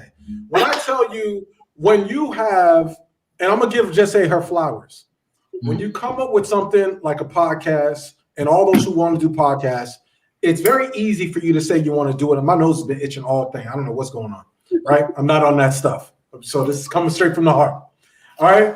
When I tell you, when you have, and I'm gonna give Jesse her flowers. When you come up with something like a podcast, and all those who want to do podcasts, it's very easy for you to say you want to do it. And my nose has been itching all day. I don't know what's going on, right? I'm not on that stuff. So this is coming straight from the heart. All right.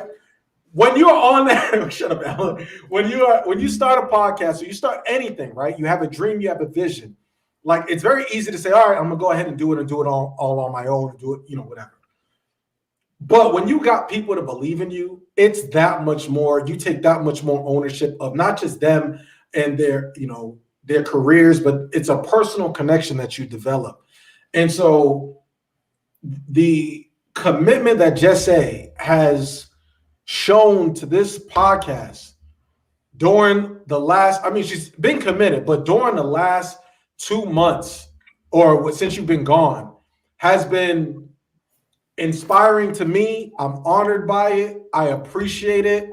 When you're on that, shut up, Alan. When you start a podcast or you start anything, right? You have a dream, you have a vision. Like it's very easy to say, all right, I'm gonna go ahead and do it all on my own and do it, whatever. But when you got people to believe in you, it's that much more. You take that much more ownership of not just them and their careers, but it's a personal connection that you develop. And so the commitment that Jesse has shown to this podcast during the last, she's been committed, but during the last 2 months or since you've been gone has been inspiring to me. I'm honored by it. I appreciate it.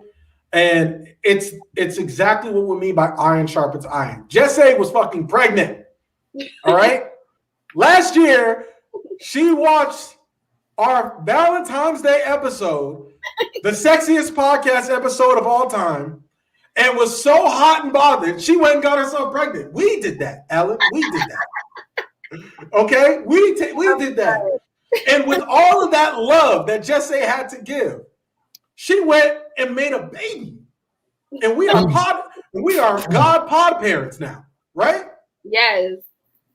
And it's exactly what we mean by iron sharpens iron. Jesse was fucking pregnant. All right. Last year, she watched our Valentine's Day episode, the sexiest podcast episode of all time, and was so hot and bothered, she went and got herself pregnant. We did that, Alan. We did that. Okay? We did that. And with all of that love that Jesse had to give, she went and made a baby. And we are God pod parents now, right? Yes.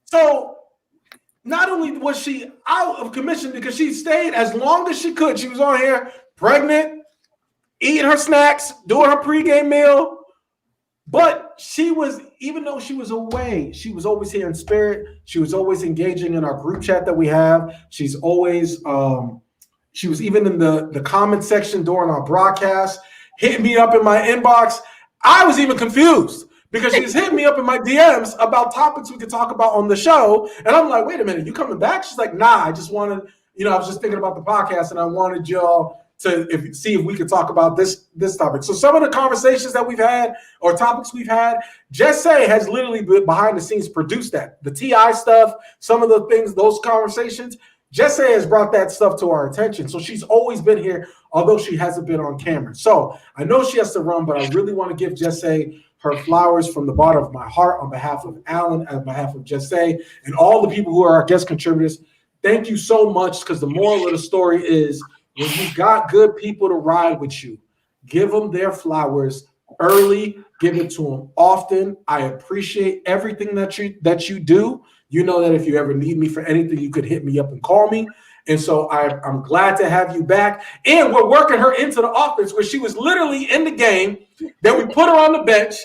So not only was she out of commission because she stayed as long as she could. She was on here pregnant, eating her snacks, doing her pregame meal. But she was, even though she was away, she was always here in spirit. She was always engaging in our group chat that we have. She's always, she was even in the comment section during our broadcast, hitting me up in my inbox. I was even confused because she's hitting me up in my DMs about topics we could talk about on the show. And I'm like, wait a minute, you coming back? She's like, nah, I just wanted, I was just thinking about the podcast and I wanted y'all to see if we could talk about this topic. So some of the conversations that we've had or topics we've had, Jesse has literally been behind the scenes produced that. The TI stuff, some of the things, those conversations, Jesse has brought that stuff to our attention. So she's always been here, although she hasn't been on camera. So I know she has to run, but I really want to give Jesse her flowers from the bottom of my heart on behalf of Alan, on behalf of Jesse, and all the people who are our guest contributors. Thank you so much, because the moral of the story is when you got good people to ride with you, give them their flowers early, give it to them often. I appreciate everything that you do. You know that if you ever need me for anything, you could hit me up and call me. And so I'm glad to have you back. And we're working her into the offense where she was literally in the game. Then we put her on the bench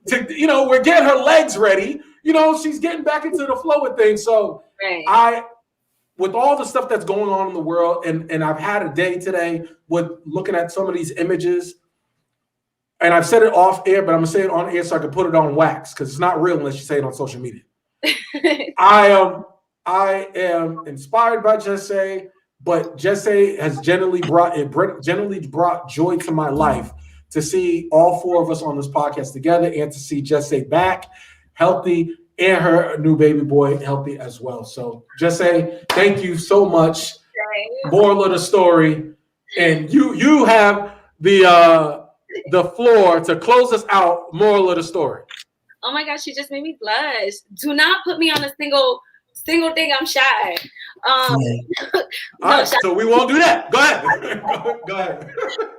to, we're getting her legs ready. She's getting back into the flow of things. So right. With all the stuff that's going on in the world, and I've had a day today with looking at some of these images, and I've said it off air, but I'm going to say it on air so I can put it on wax because it's not real unless you say it on social media. I am inspired by Jesse, but Jesse has generally brought joy to my life to see all four of us on this podcast together and to see Jesse back healthy and her new baby boy healthy as well. So Jesse, thank you so much. Moral of the story, and you have the the floor to close us out. Moral of the story. Oh my gosh, you just made me blush. Do not put me on a single thing. I'm shy. All right, so we won't do that. Go ahead. Go ahead.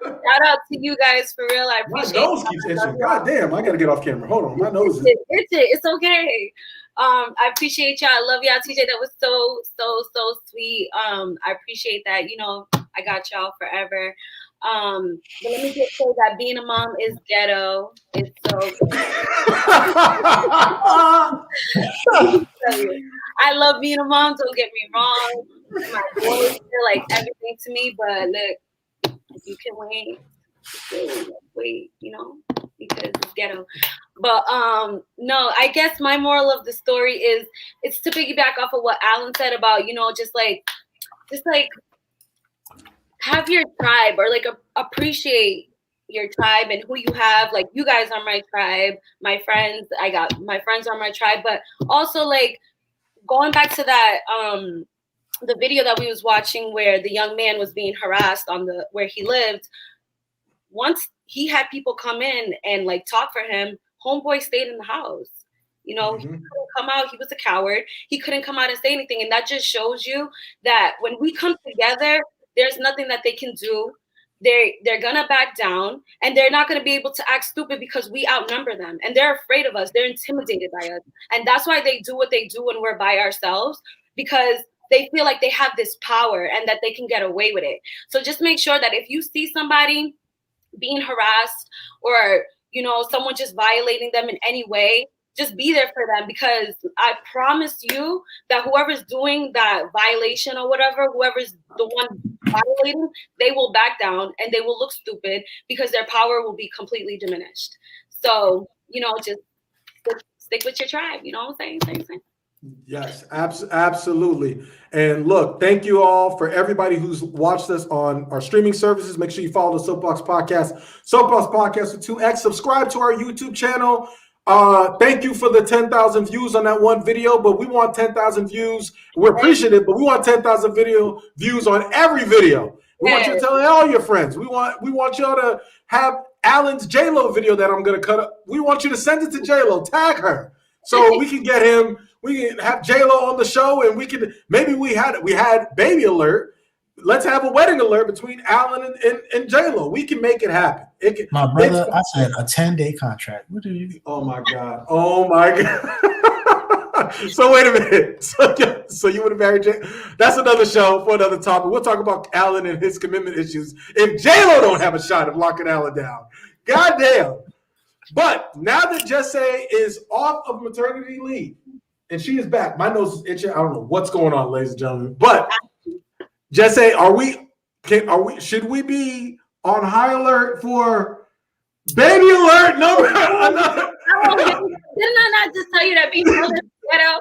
Shout out to you guys for real. I appreciate My nose keeps itching. God damn, I gotta get off camera. Hold on, my nose is It's okay. I appreciate y'all. I love y'all, TJ. That was so sweet. I appreciate that. You know, I got y'all forever. But let me just say that being a mom is ghetto. It's so I love being a mom, don't get me wrong. My boys feel like everything to me, but look, if you can wait, you know, because it's ghetto. But no, I guess my moral of the story is it's to piggyback off of what Alan said about, you know, just like have your tribe, or like appreciate your tribe and who you have. Like, you guys are my tribe, my friends. My friends are my tribe. But also, like, going back to that the video that we was watching where the young man was being harassed where he lived. Once he had people come in and like talk for him, homeboy stayed in the house. You know, he couldn't come out. He was a coward. He couldn't come out and say anything. And that just shows you that when we come together, there's nothing that they can do. They're gonna back down, and they're not gonna be able to act stupid because we outnumber them, and they're afraid of us. They're intimidated by us, and that's why they do what they do when we're by ourselves, because they feel like they have this power and that they can get away with it. So just make sure that if you see somebody being harassed, or you know, someone just violating them in any way, just be there for them, because I promise you that whoever's doing that violation or whatever, whoever's the one violating, they will back down and they will look stupid because their power will be completely diminished. So, you know, just stick with your tribe. You know what I'm saying? Yes, absolutely. And look, thank you all for everybody who's watched us on our streaming services. Make sure you follow the Soapboxx Podcast, Soapboxx Podcast with 2X. Subscribe to our YouTube channel. Thank you for the 10,000 views on that one video, but we want 10,000 views. We're appreciative, but we want 10,000 views on every video. We want you to tell all your friends. We want y'all to have Alan's J-Lo video that I'm gonna cut up. We want you to send it to J-Lo, tag her, so we can get him. We can have J-Lo on the show, and we had baby alert. Let's have a wedding alert between Alan and J-Lo. We can make it happen. My brother, I said a 10-day contract. What do you? Oh my God. So wait a minute. So you would have married J? That's another show for another topic. We'll talk about Alan and his commitment issues if J-Lo don't have a shot of locking Alan down. God damn. But now that Jesse is off of maternity leave and she is back, my nose is itching. I don't know what's going on, ladies and gentlemen. But Jesse, should we be on high alert for baby alert? No, another. Didn't I not just tell you that being ghetto?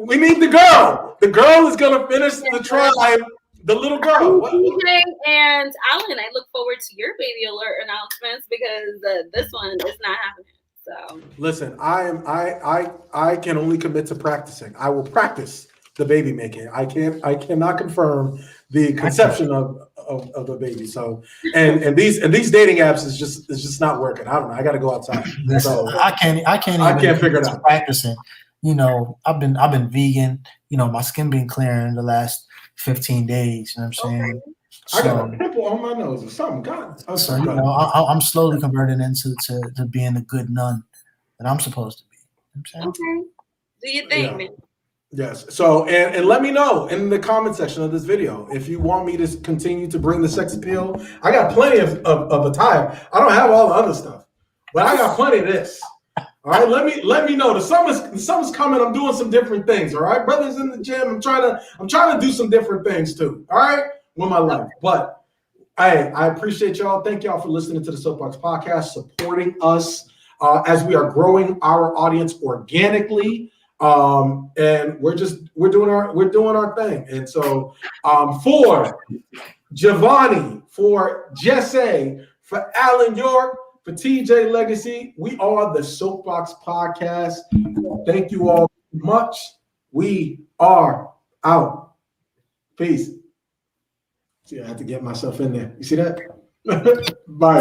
We need the girl. The girl is gonna finish the tribe. The little girl. TJ and Alan, I look forward to your baby alert announcements, because this one is not happening. So listen, I can only commit to practicing. I will practice the baby making. I cannot confirm the conception of the baby. So and these dating apps is just not working. I don't know. I got to go outside. Listen, So I can't figure it out. Practicing. You know, I've been vegan. You know, my skin been clearing the last 15 days. You know what I'm saying? I got a pimple on my nose or something. God. So you know, I'm slowly converting into to being a good nun that I'm supposed to be. You know what I'm saying? okay, do your thing, man. Yes. So and let me know in the comment section of this video if you want me to continue to bring the sex appeal. I got plenty of attire. I don't have all the other stuff, but I got plenty of this. All right. Let me know. The summer's coming. I'm doing some different things. All right, brothers in the gym. I'm trying to do some different things too. All right, with my life. But I appreciate y'all. Thank y'all for listening to the Soapboxx Podcast, supporting us as we are growing our audience organically. And we're doing our thing. And so for Giovanni, for Jesse, for Alan York, for TJ Legacy, we are the Soapboxx Podcast. Thank you all much. We are out. Peace. See, I had to get myself in there. You see that? Bye.